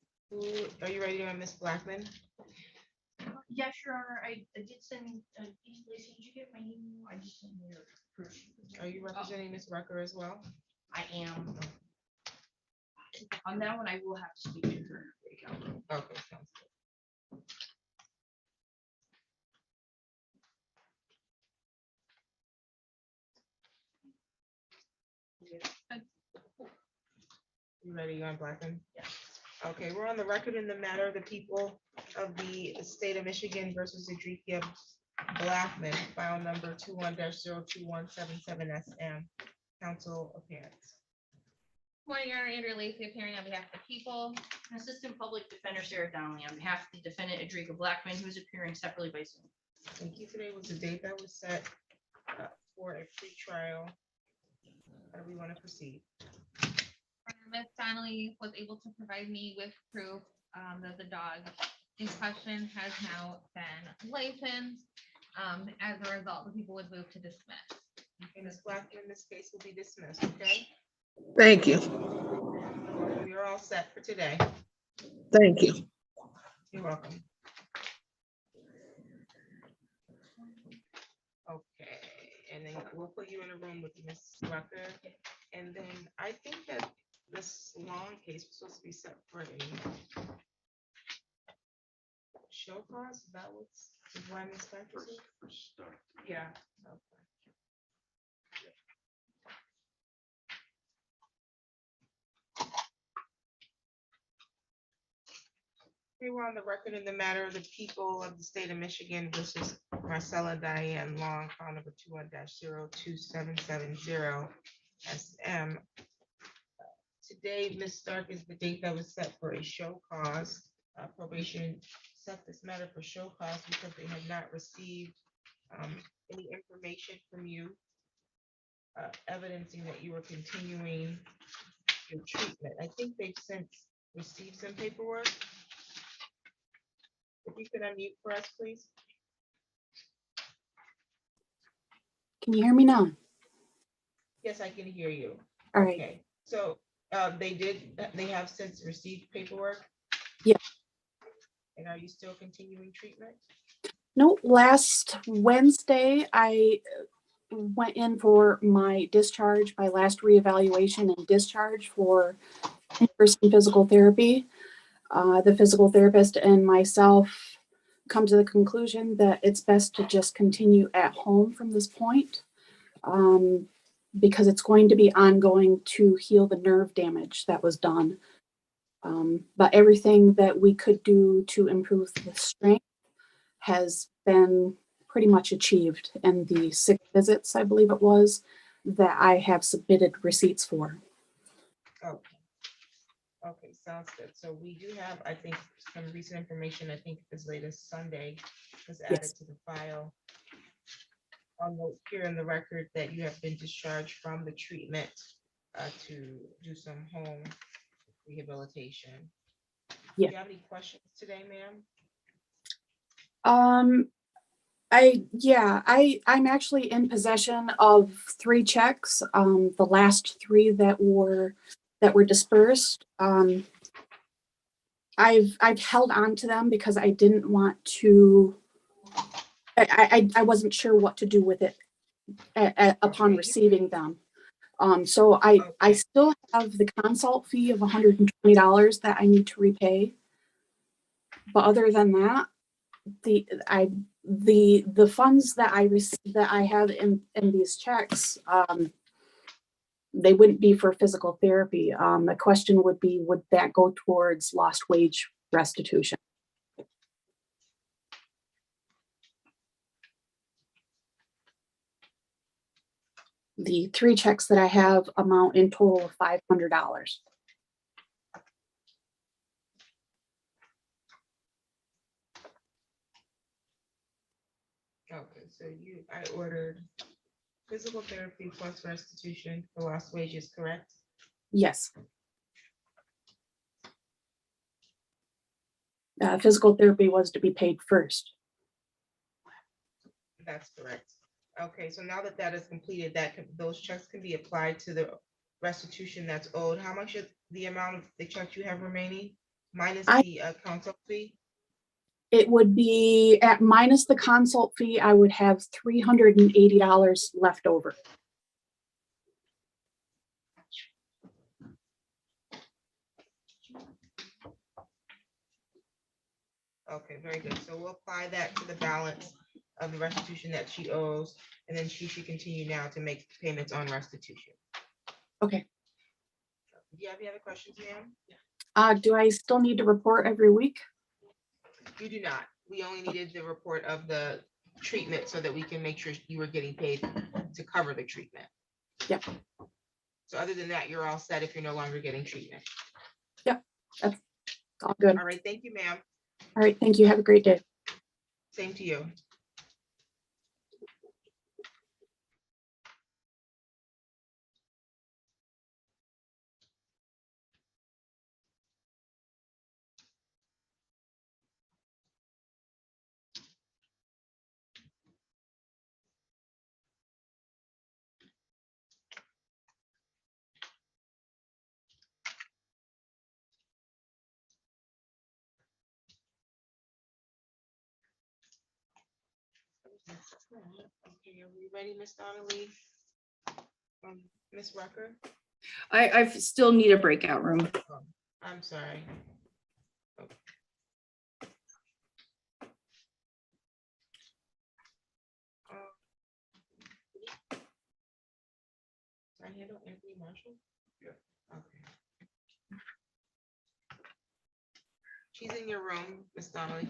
are you ready on Ms. Blackman? Yes, Your Honor. I did send, did you get my email? I just sent your first. Are you representing Ms. Rucker as well? I am. On that one, I will have to speak to her. Okay, sounds good. You ready on Blackman? Yeah. Okay, we're on the record in the matter of the people of the state of Michigan versus Adrikia Blackman, file number 21-02177 SM, council appearance. Morning, Your Honor, Andrew Lacy appearing on behalf of the people. Assistant Public Defender Sarah Donnelly on behalf of the defendant Adrika Blackman, who is appearing separately by Zoom. Thank you. Today was the date that was set for a pretrial. How do we want to proceed? Ms. Donnelly was able to provide me with proof that the dog in question has now been licensed. As a result, the people would move to dismiss. Okay, Ms. Blackman, this case will be dismissed, okay? Thank you. You're all set for today. Thank you. You're welcome. Okay, and then we'll put you in a room with Ms. Rucker. And then I think that this long case was supposed to be set for a show cause. Is that what's why Ms. Rucker? First start. Yeah. Okay. We were on the record in the matter of the people of the state of Michigan versus Marcella Diane Long, file number 21-02770 SM. Today, Ms. Stark, is the date that was set for a show cause. Probation set this matter for show cause because they have not received any information from you evidencing that you are continuing your treatment. I think they've since received some paperwork. If you could unmute for us, please. Can you hear me now? Yes, I can hear you. All right. Okay, so they have since received paperwork? Yeah. And are you still continuing treatment? No, last Wednesday, I went in for my discharge, my last reevaluation and discharge for in-person physical therapy. The physical therapist and myself come to the conclusion that it's best to just continue at home from this point, because it's going to be ongoing to heal the nerve damage that was done. But everything that we could do to improve the strength has been pretty much achieved in the 6 visits, I believe it was, that I have submitted receipts for. Okay. Okay, sounds good. So we do have, I think, some recent information, I think as late as Sunday was added Yes. to the file. I'll note here in the record that you have been discharged from the treatment to do some home rehabilitation. Yeah. Do you have any questions today, ma'am? I'm actually in possession of 3 checks. The last 3 that were dispersed. I've held on to them because I didn't want to. I wasn't sure what to do with it upon receiving them. So I still have the consult fee of $120 that I need to repay. But other than that, the funds that I have in these checks, they wouldn't be for physical therapy. The question would be, would that go towards lost wage restitution? The 3 checks that I have amount in total of $500. Okay, so I ordered physical therapy plus restitution for lost wages, correct? Yes. Physical therapy was to be paid first. That's correct. Okay, so now that that is completed, those checks can be applied to the restitution that's owed. How much is the amount of the checks you have remaining minus the consult fee? It would be at minus the consult fee, I would have $380 left over. Okay, very good. So we'll apply that to the balance of the restitution that she owes, and then she should continue now to make payments on restitution. Okay. Do you have any other questions, ma'am? Do I still need to report every week? You do not. We only needed the report of the treatment so that we can make sure you were getting paid to cover the treatment. Yep. So other than that, you're all set if you're no longer getting treatment. That's all good. All right, thank you, ma'am. All right, thank you. Have a great day. Same to you. Okay, are we ready, Miss Donnelly? Miss Rucker? I still need a breakout room. Oh, I'm sorry. I handle Anthony Marshall? Yeah. Okay. She's in your room, Miss Donnelly.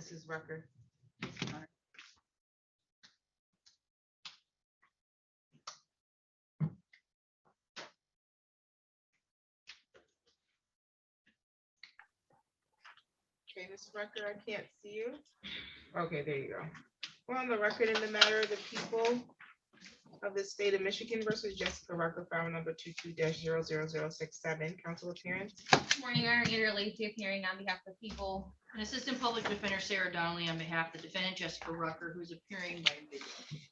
Mrs. Rucker. Okay, Ms. Rucker, I can't see you. Okay, there you go. We're on the record in the matter of the people of the state of Michigan versus Jessica Rucker, file number 22-00067, council appearance. Morning, Your Honor, Andrea Lacy appearing on behalf of the people. And Assistant Public Defender Sarah Donnelly on behalf of the defendant Jessica Rucker, who's appearing by video.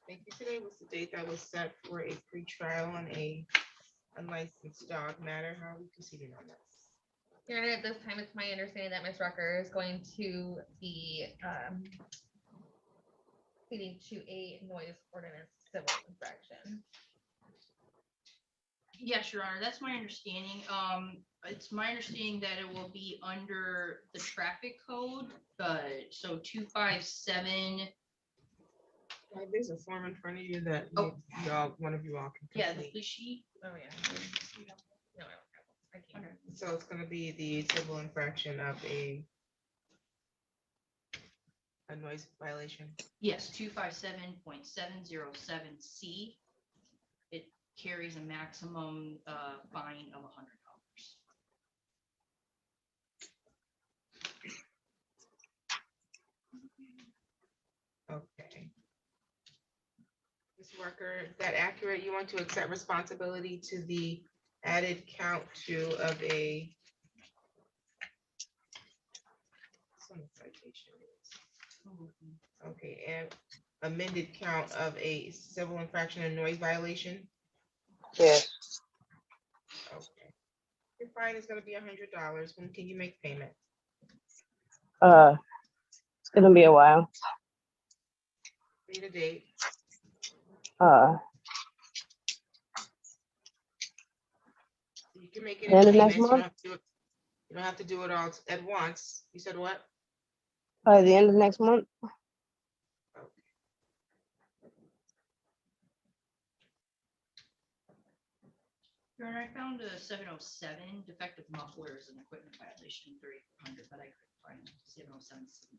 Thank you. Today was the date that was set for a pretrial on a unlicensed dog matter. How are we proceeding on this? Your Honor, at this time, it's my understanding that Ms. Rucker is going to be pleading to a noise ordinance civil infraction. Yes, Your Honor, that's my understanding. It's my understanding that it will be under the traffic code, so 257. There's a form in front of you that Oh. y'all, one of you all can Yeah, the complete. police sheet. Oh, yeah. No, I don't have one. I can't. Okay. So it's gonna be the civil infraction of a noise violation. Yes, 257.707C. It carries a maximum fine of $100. Okay. Ms. Rucker, is that accurate? You want to accept responsibility to the added count two of a some citation is. Okay, and amended count of a civil infraction and noise violation? Yes. Okay. Your fine is gonna be $100. When can you make payment? It's gonna be a while. Need a date? You can make it in End of next payments. You don't month? have to do it. You don't have to do it all at once. You said what? By the end of next month. Your Honor, I found a 707 defective mufflers and equipment violation 300, but I couldn't find 707C.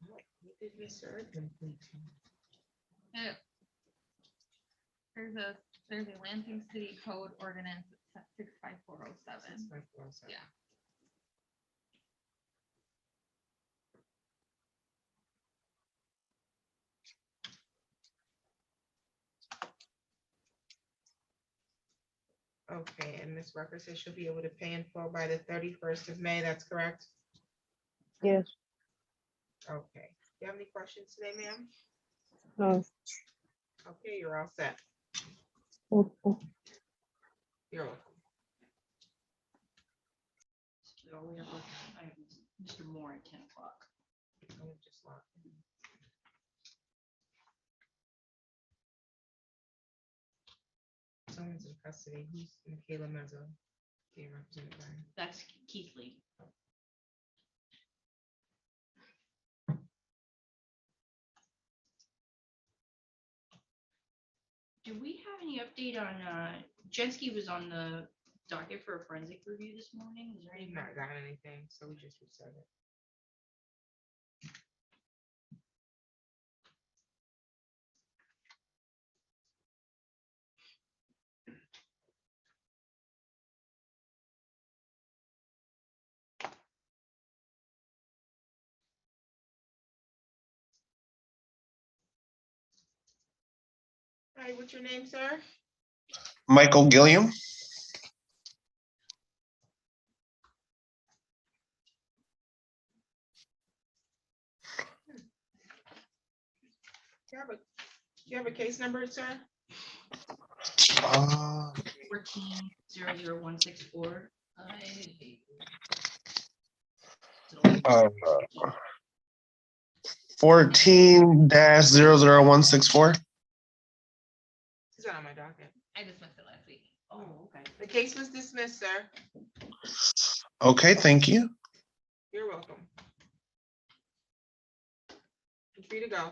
What did Ms. Earth complete? Yeah. There's a Lansing City Code ordinance at 65407. Yeah. Okay, and Ms. Rucker says she'll be able to pay in full by the 31st of May. That's correct? Yes. Okay. Do you have any questions today, ma'am? No. Okay, you're all set. Okay. You're welcome. So we have, I have Mr. Moore at 10 o'clock. Let me just lock in. Someone's in custody. Who's Michaela Mezzo? Being represented by. That's Keith Lee. Do we have any update on, Jensky was on the docket for a forensic review this morning? Is there any? We've not gotten anything, so we just reset it. Hi, what's your name, sir? Michael Gilliam. Do you have a case number, sir? 14-00164. 14-00164. Is that on my docket? I dismissed it last week. Oh, okay. The case was dismissed, sir. Okay, thank you. You're welcome. You're free to go.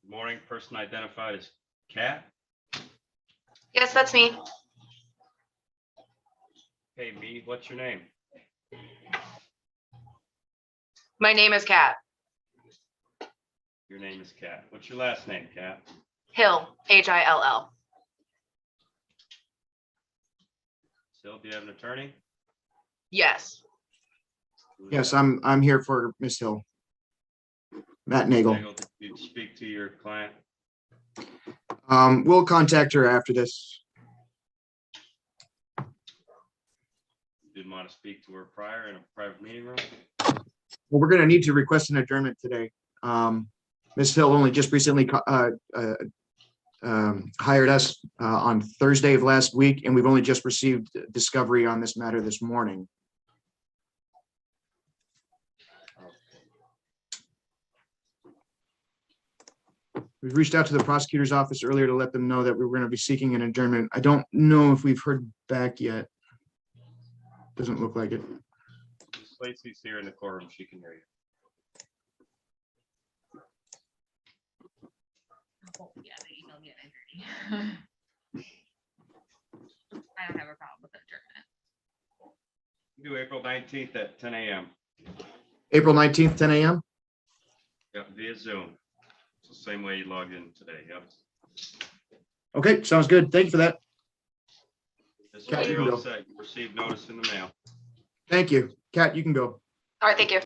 Morning, person identified as Kat. Yes, that's me. Hey, me, what's your name? My name is Kat Your name is Kat. What's your last name, Kat? Hill, Hill. Still, do you have an attorney? Yes. Yes, I'm here for Miss Hill. Matt Nagel. Nagel, did you speak to your client? We'll contact her after this. Didn't want to speak to her prior in a private meeting room? Well, we're gonna need to request an adjournment today. Ms. Hill only just recently hired us on Thursday of last week, and we've only just received discovery on this matter this morning. We've reached out to the prosecutor's office earlier to let them know that we were going to be seeking an adjournment. I don't know if we've heard back yet. Doesn't look like it. Ms. Lacey's here in the courtroom. She can hear you. Oh, yeah, they emailed me at 9:30. I don't have a problem with adjournment. Do April 19th at 10 a.m. April 19th, 10 a.m. Yep, via Zoom. It's the same way you logged in today. Yep. Okay, sounds good. Thank you for that. This Kat, way you you're can all go. set. You received notice in the mail. Thank you. Kat, you can go. All right, thank you.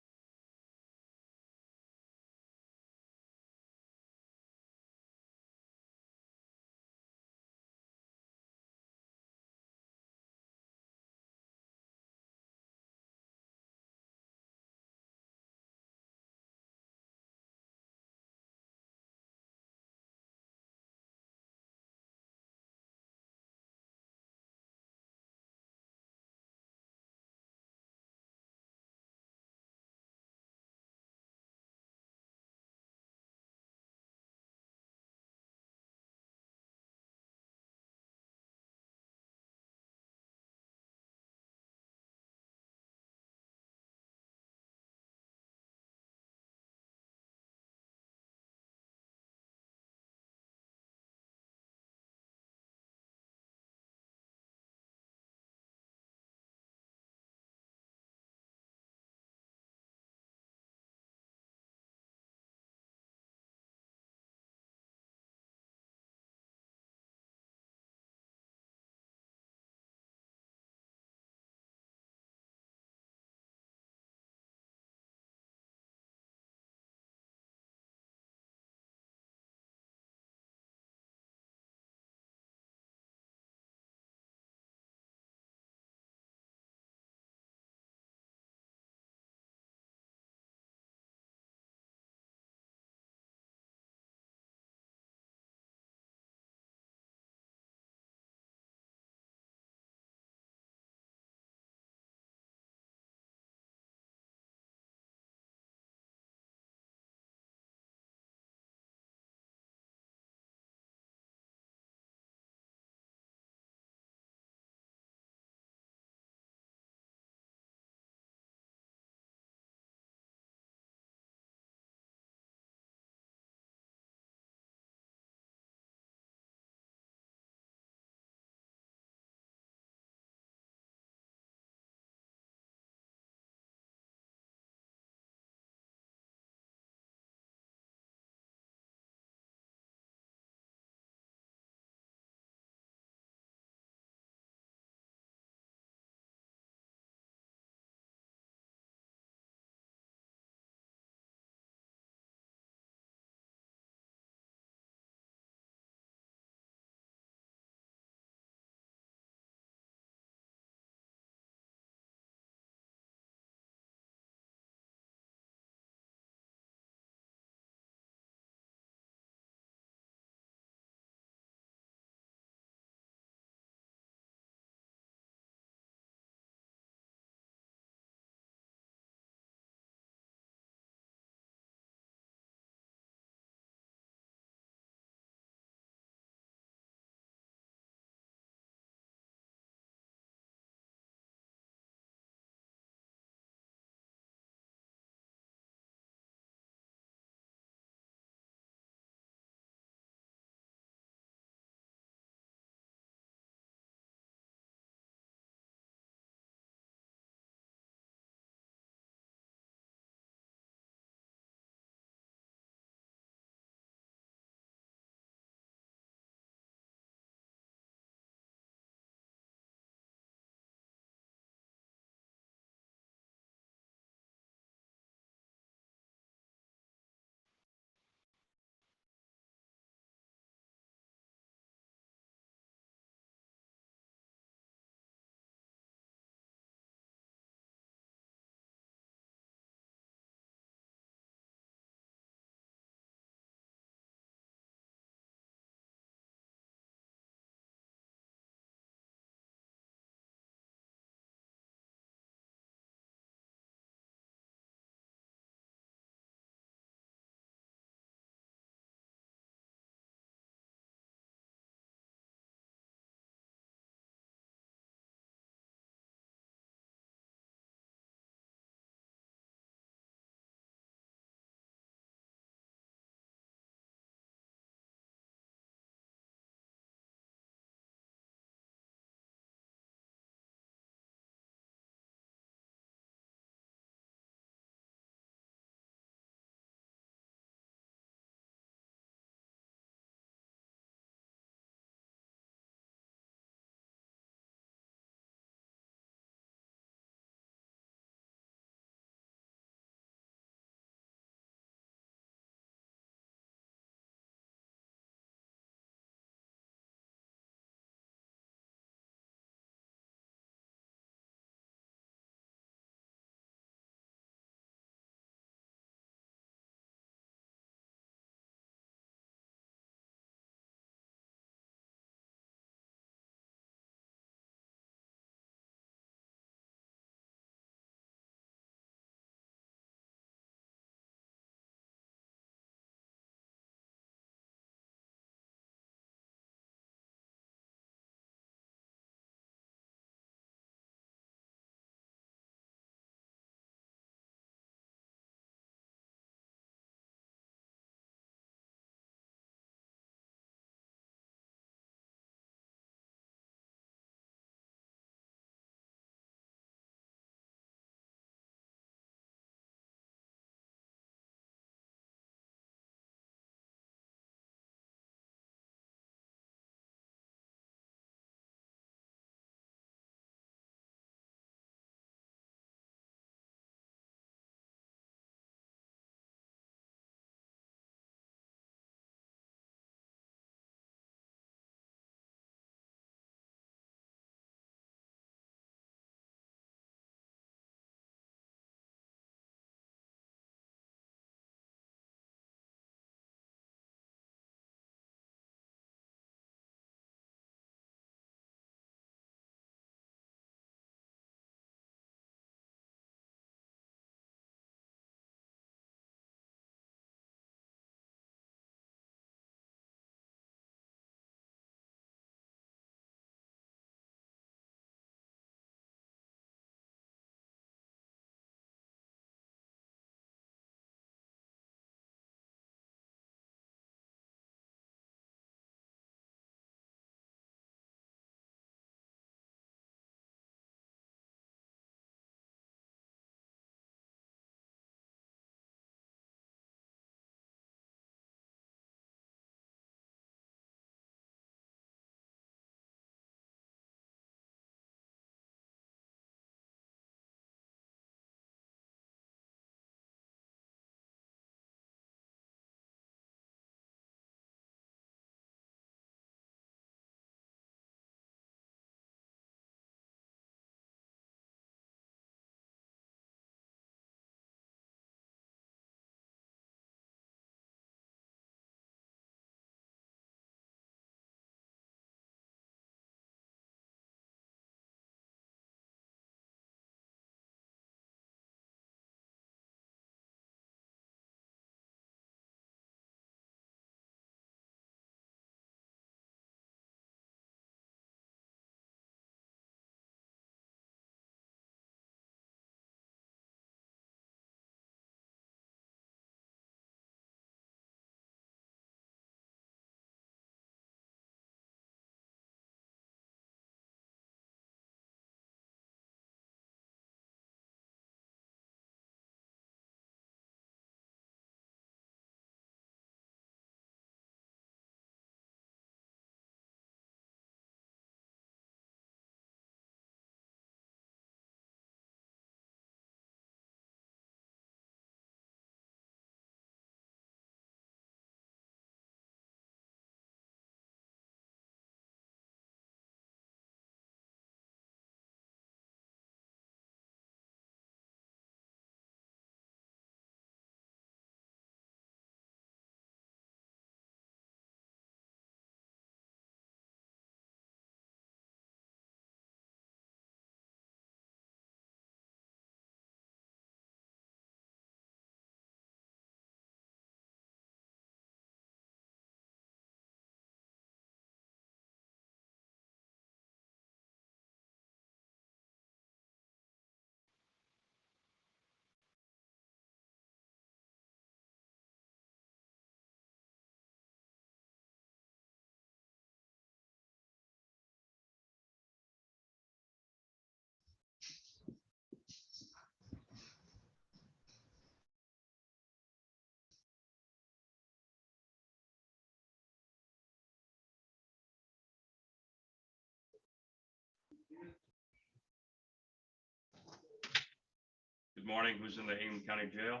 Good morning. Who's in the Hingham County Jail?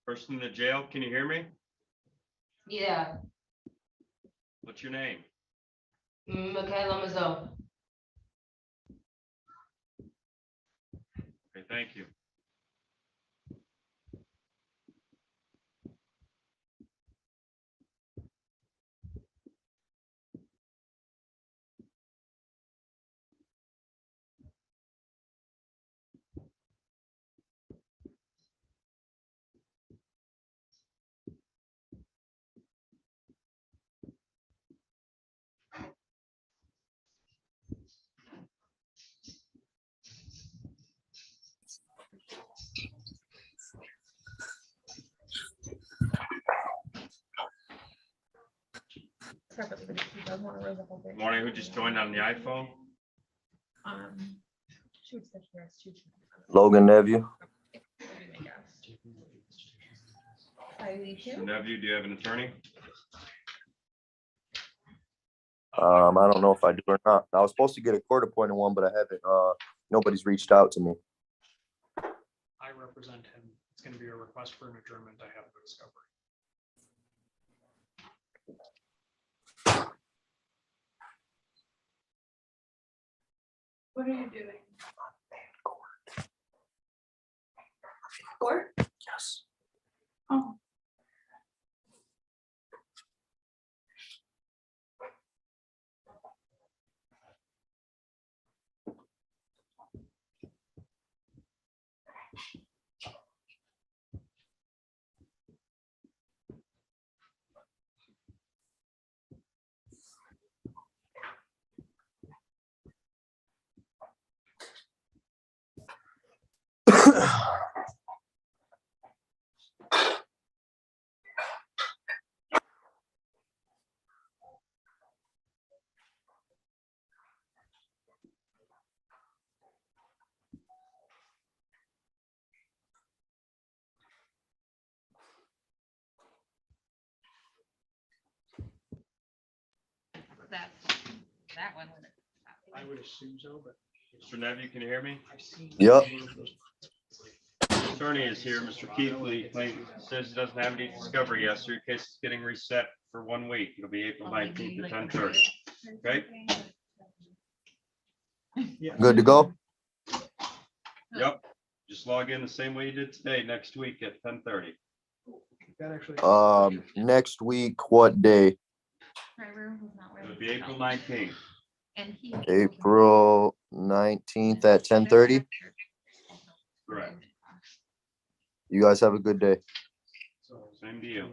Person in the jail, can you hear me? Yeah, What's your name? Michaela Mazzo. Okay, thank you. Morning, who just joined on the iPhone? Logan Nephew. Mr. Nephew, do you have an attorney? I don't know if I do or not. I was supposed to get a court appointed one, but I haven't. Nobody's reached out to me. I represent him. It's gonna be a request for an adjournment. I have no discovery. What are you doing? Court? Yes. Oh. That one. I would assume so, but. Mr. Nephew, can you hear me? I've seen. Yep. Attorney is here, Mr. Keithley, says he doesn't have any discovery yet, so your case is getting reset for 1 week. It'll be April 19th at 10:30. Okay? Good to go? Yep. Just log in the same way you did today, next week at 10:30. That actually. Next week, what day? It'll be April 19th. April 19th at 10:30. Correct. You guys have a good day. Same to you.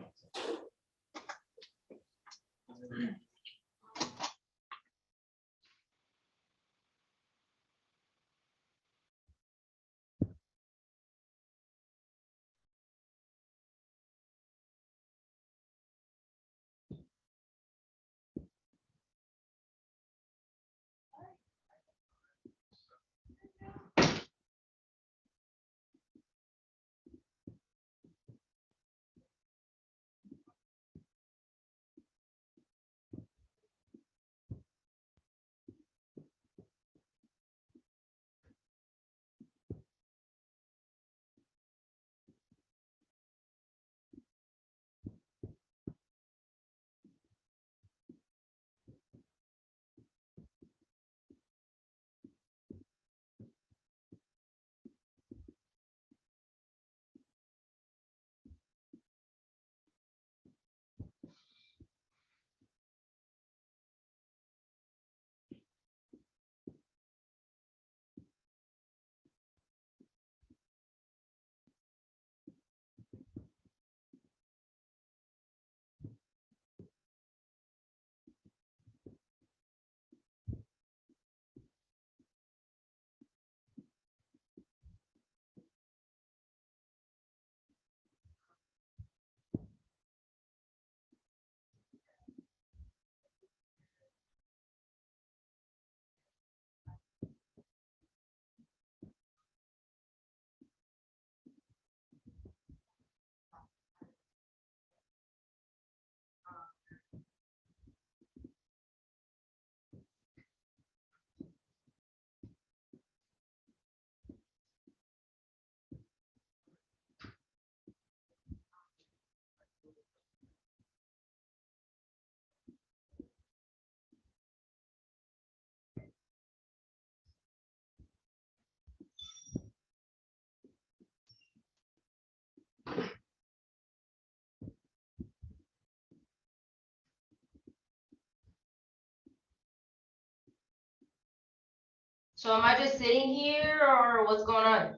So am I just sitting here or what's going on?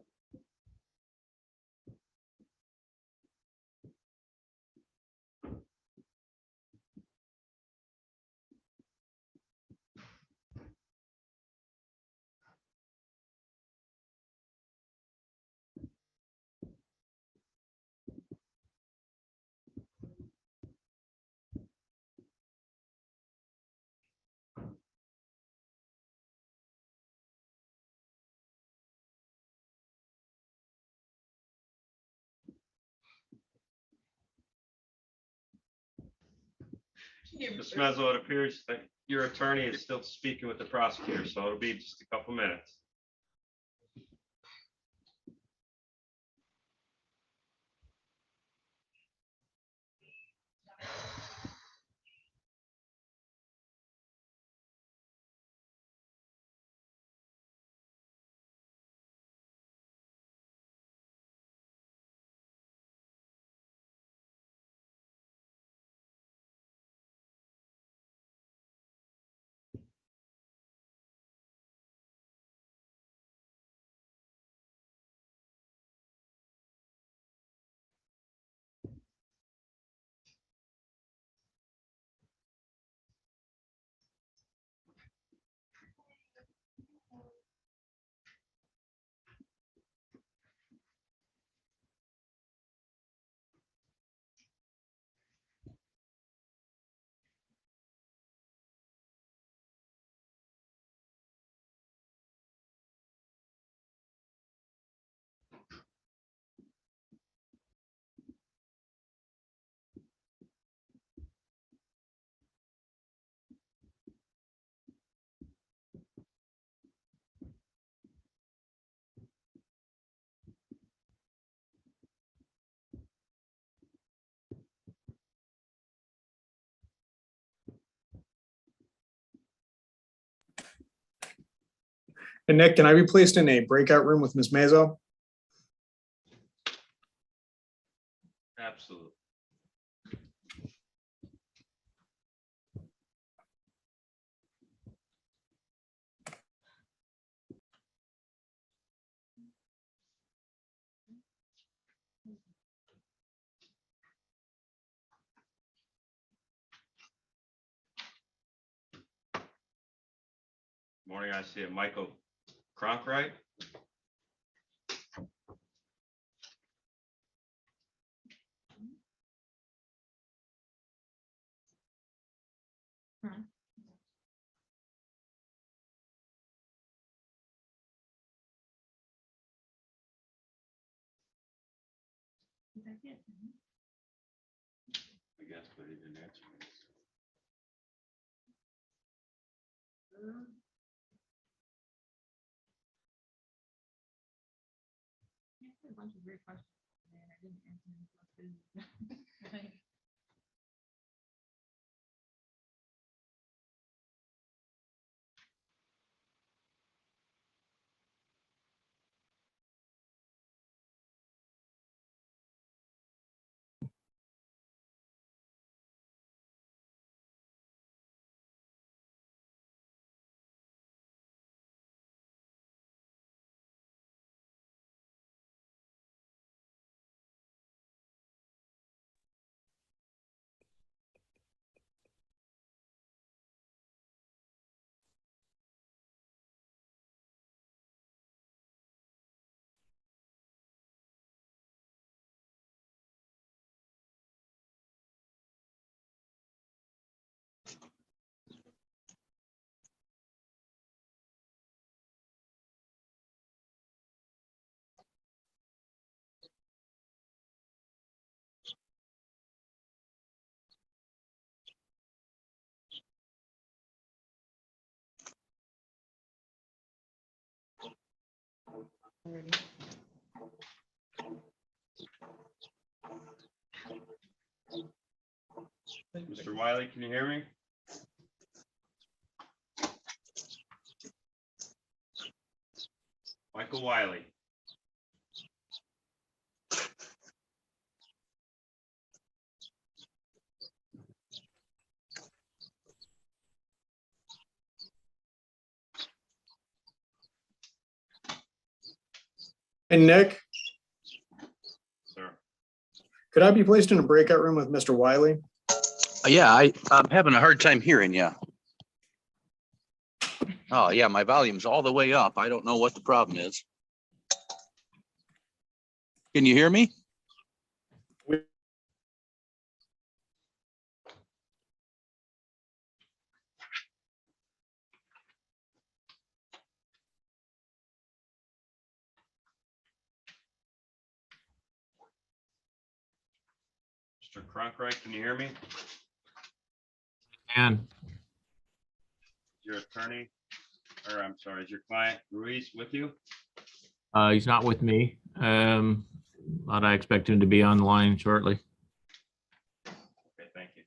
Ms. Mezzo, it appears that your attorney is still speaking with the prosecutor, so it'll be just a couple minutes. And Nick, can I be placed in a breakout room with Ms. Mazo? Absolutely. Morning, I see it. Michael Cronkright. I guess, but he didn't answer me. A bunch of great questions, and I didn't answer them. Mr. Wiley, can you hear me? Michael Wiley. Hey, Nick, Sir. could I be placed in a breakout room with Mr. Wiley? Yeah, I'm having a hard time hearing you. Oh, yeah, my volume's all the way up. I don't know what the problem is. Can you hear me? Mr. Cronkite, can you hear me? And Your attorney, or I'm sorry, is your client Ruiz with you? he's not with me. But I expect him to be online shortly. Okay, thank you.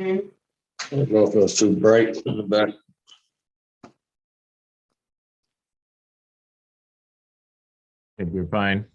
I don't know if it was too bright in the back. If you're fine.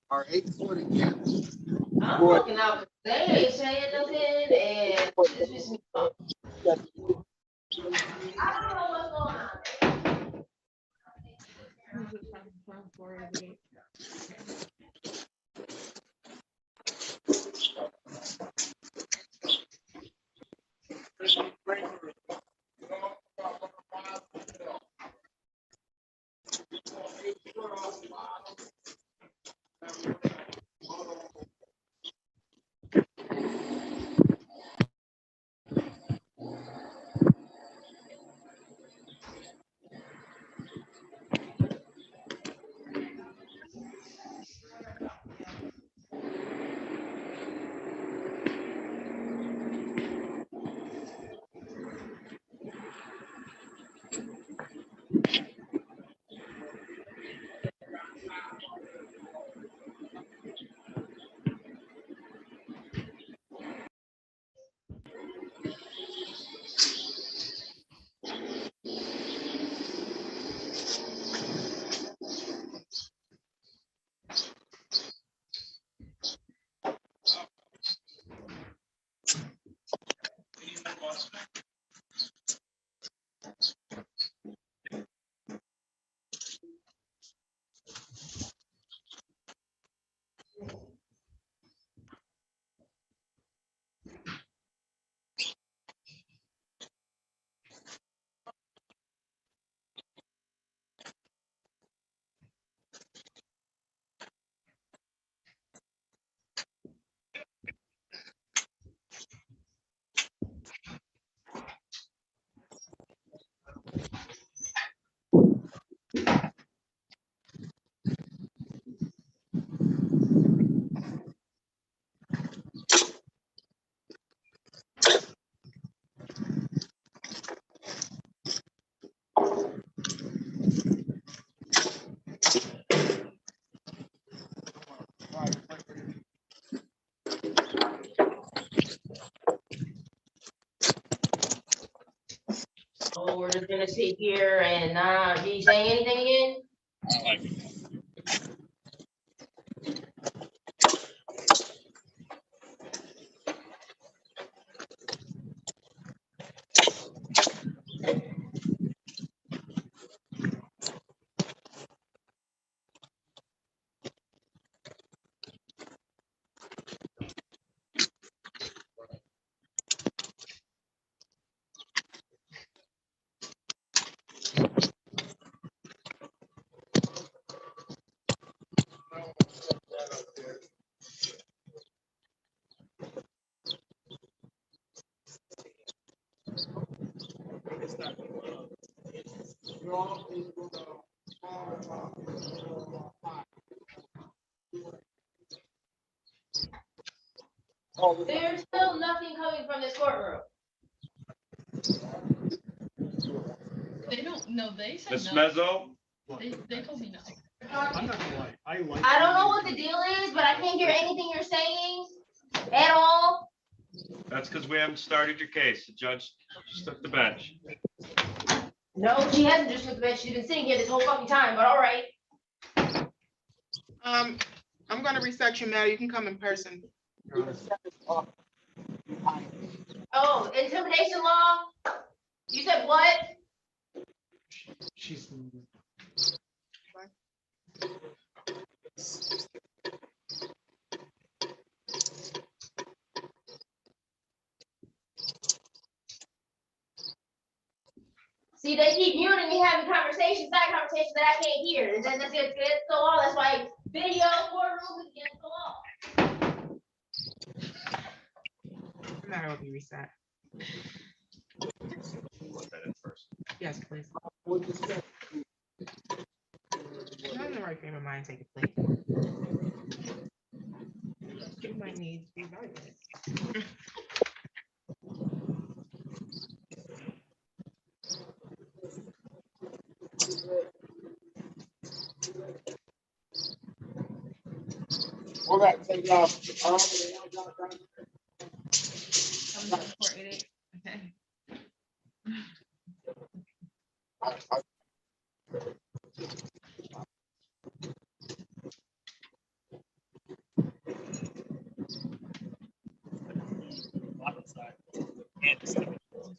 are 8:40. I'm looking out. They ain't saying nothing, and this is me. I don't know what's going on. Oh, we're just gonna sit here and not be saying anything again? There's still nothing coming from this courtroom. They don't, no, they said Ms. no. Mezzo, They told me no. I'm not gonna lie, I like. I don't know what the deal is, but I can't hear anything you're saying at all. that's because we haven't started your case. The judge just took the bench. No, she hasn't just took the bench. She's been sitting here this whole fucking time, but all right. I'm gonna research your matter. You can come in person. Oh, intimidation law? You said what? She's. See, they keep muting me having conversations, side conversations that I can't hear. And then that's against the law. That's why video courtroom is against the law. The matter will be reset. Put that in first. Yes, please. Not in the right frame of mind, take it, please. You might need to be evaluated. We're gonna take off. Okay.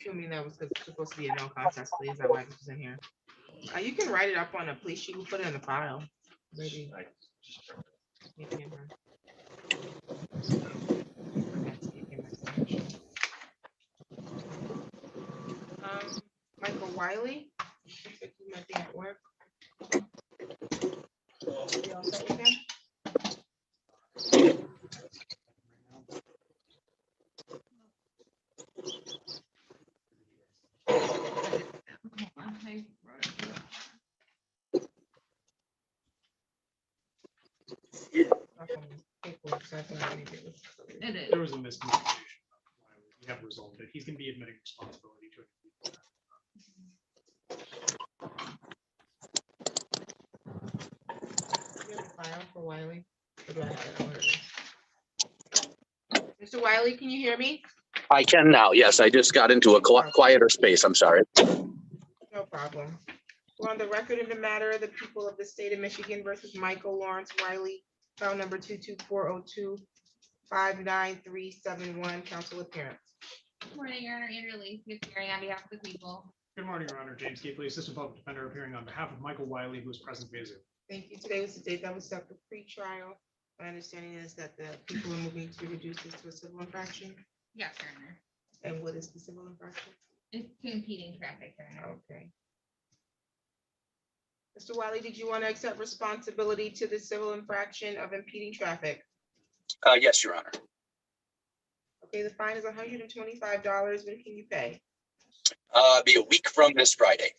assuming that was supposed to be a no contest, please. That why this is in here. You can write it up on a police sheet. We'll put it in the file. Maybe. You can, Michael Wiley. Looks like he might be at work. You all set with him? It is. There was a miscommunication. We have resolved it. He's gonna be admitting responsibility to it. You have a file for Wiley? Or do I have it? I don't know. Mr. Wiley, can you hear me? I can now. Yes, I just got into a quieter space. I'm sorry. No problem. We're on the record in the matter of the people of the state of Michigan versus Michael Lawrence Wiley, file number 22402-59371, council appearance. Good morning, Your Honor. Andrew Lee, appearing on behalf of the people. Good morning, Your Honor. James Gapley, Assistant Public Defender, appearing on behalf of Michael Wiley, who is present via Zoom. Thank you. Today was the date that was set for pre-trial. My understanding is that the people are moving to reduce this to a civil infraction. Yes, Your Honor. And what is the civil infraction? It's impeding traffic, Your Honor. Okay. Mr. Wiley, did you want to accept responsibility to the civil infraction of impeding traffic? Yes, Your Honor. Okay, the fine is $125. When can you pay? Be a week from this Friday.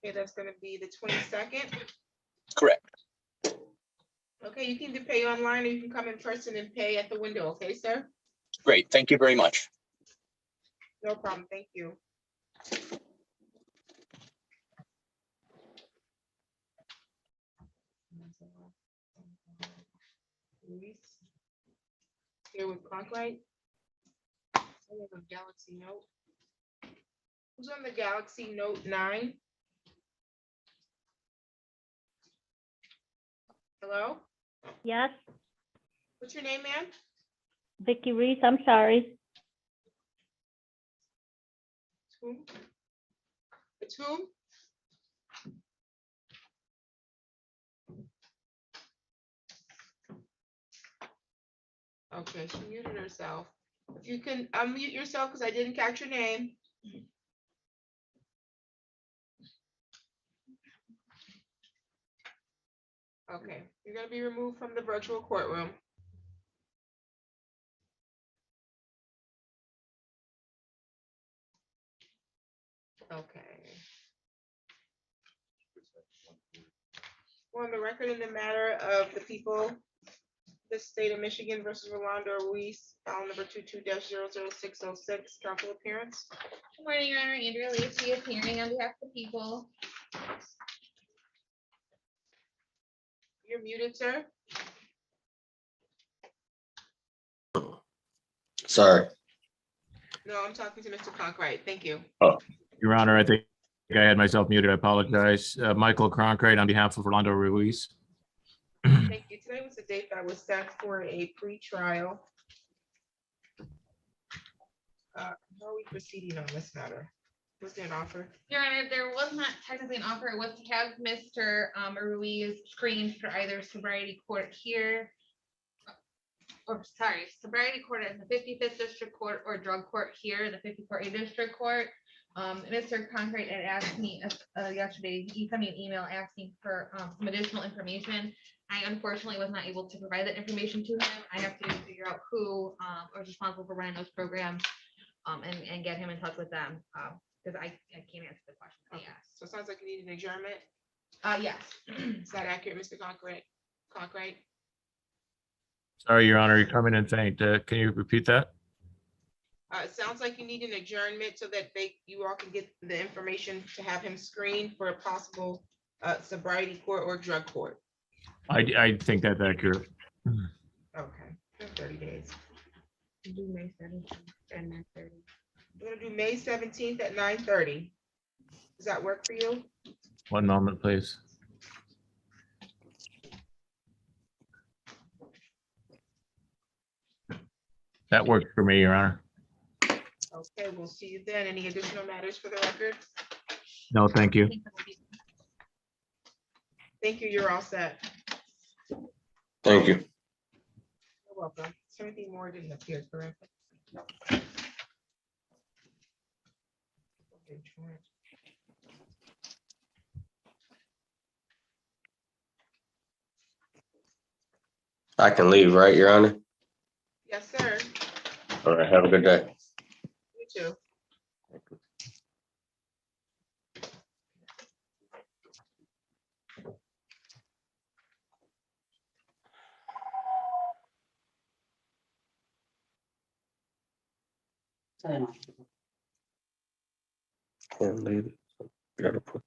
Okay, that's gonna be the 22nd. Correct. Okay, you can either pay online or you can come in person and pay at the window, okay, sir? Great. Thank you very much. No problem, thank you. Here with Concrete. I have a Galaxy Note. Who's on the Galaxy Note 9? Hello? Yes, What's your name, ma'am? Vicky Reese, I'm sorry. Who? It's who? Okay, she muted herself. If you can unmute yourself, because I didn't catch your name. Okay, you're gonna be removed from the virtual courtroom. Okay. We're on the record in the matter of the people, the state of Michigan versus Rolando Ruiz, file number 22-00606, council appearance. Good morning, Your Honor. Andrew Lee, appearing on behalf of the people. You're muted, sir. Sorry. No, I'm talking to Mr. Conkright. Thank you. Your Honor, I think I had myself muted. I apologize. Michael Cronkite on behalf of Rolando Ruiz. Thank you. Today was the date that was set for a pre-trial. How are we proceeding on this matter? Was there an offer? Your Honor, there was not technically an offer. It was to have Mr. Ruiz screened for either sobriety court here, or sorry, sobriety court in the 55th District Court or drug court here in the 54th District Court. Mr. Concrete had asked me yesterday, he sent me an email asking for some additional information. I unfortunately was not able to provide that information to him. I have to figure out who is responsible for running those programs and get him in touch with them. Because I can't answer the question that he asked. So it sounds like you need an adjournment. Yes. Is that accurate, Mr. Conkright? Sorry, Your Honor, you're coming in faint. Can you repeat that? It sounds like you need an adjournment so that you all can get the information to have him screened for a possible sobriety court or drug court. I think that's accurate. Okay, 30 days. Do May 17th at 9:30. We're gonna do May 17th at 9:30. Does that work for you? One moment, please. That works for me, Your Honor. Okay, we'll see you then. Any additional matters for the record? No, thank you. Thank you. You're all set. Thank you. You're welcome. Timothy Moore didn't appear, correct? I can leave, right, Your Honor? Yes, sir. All right, have a good day. You too. Can't leave it. Gotta put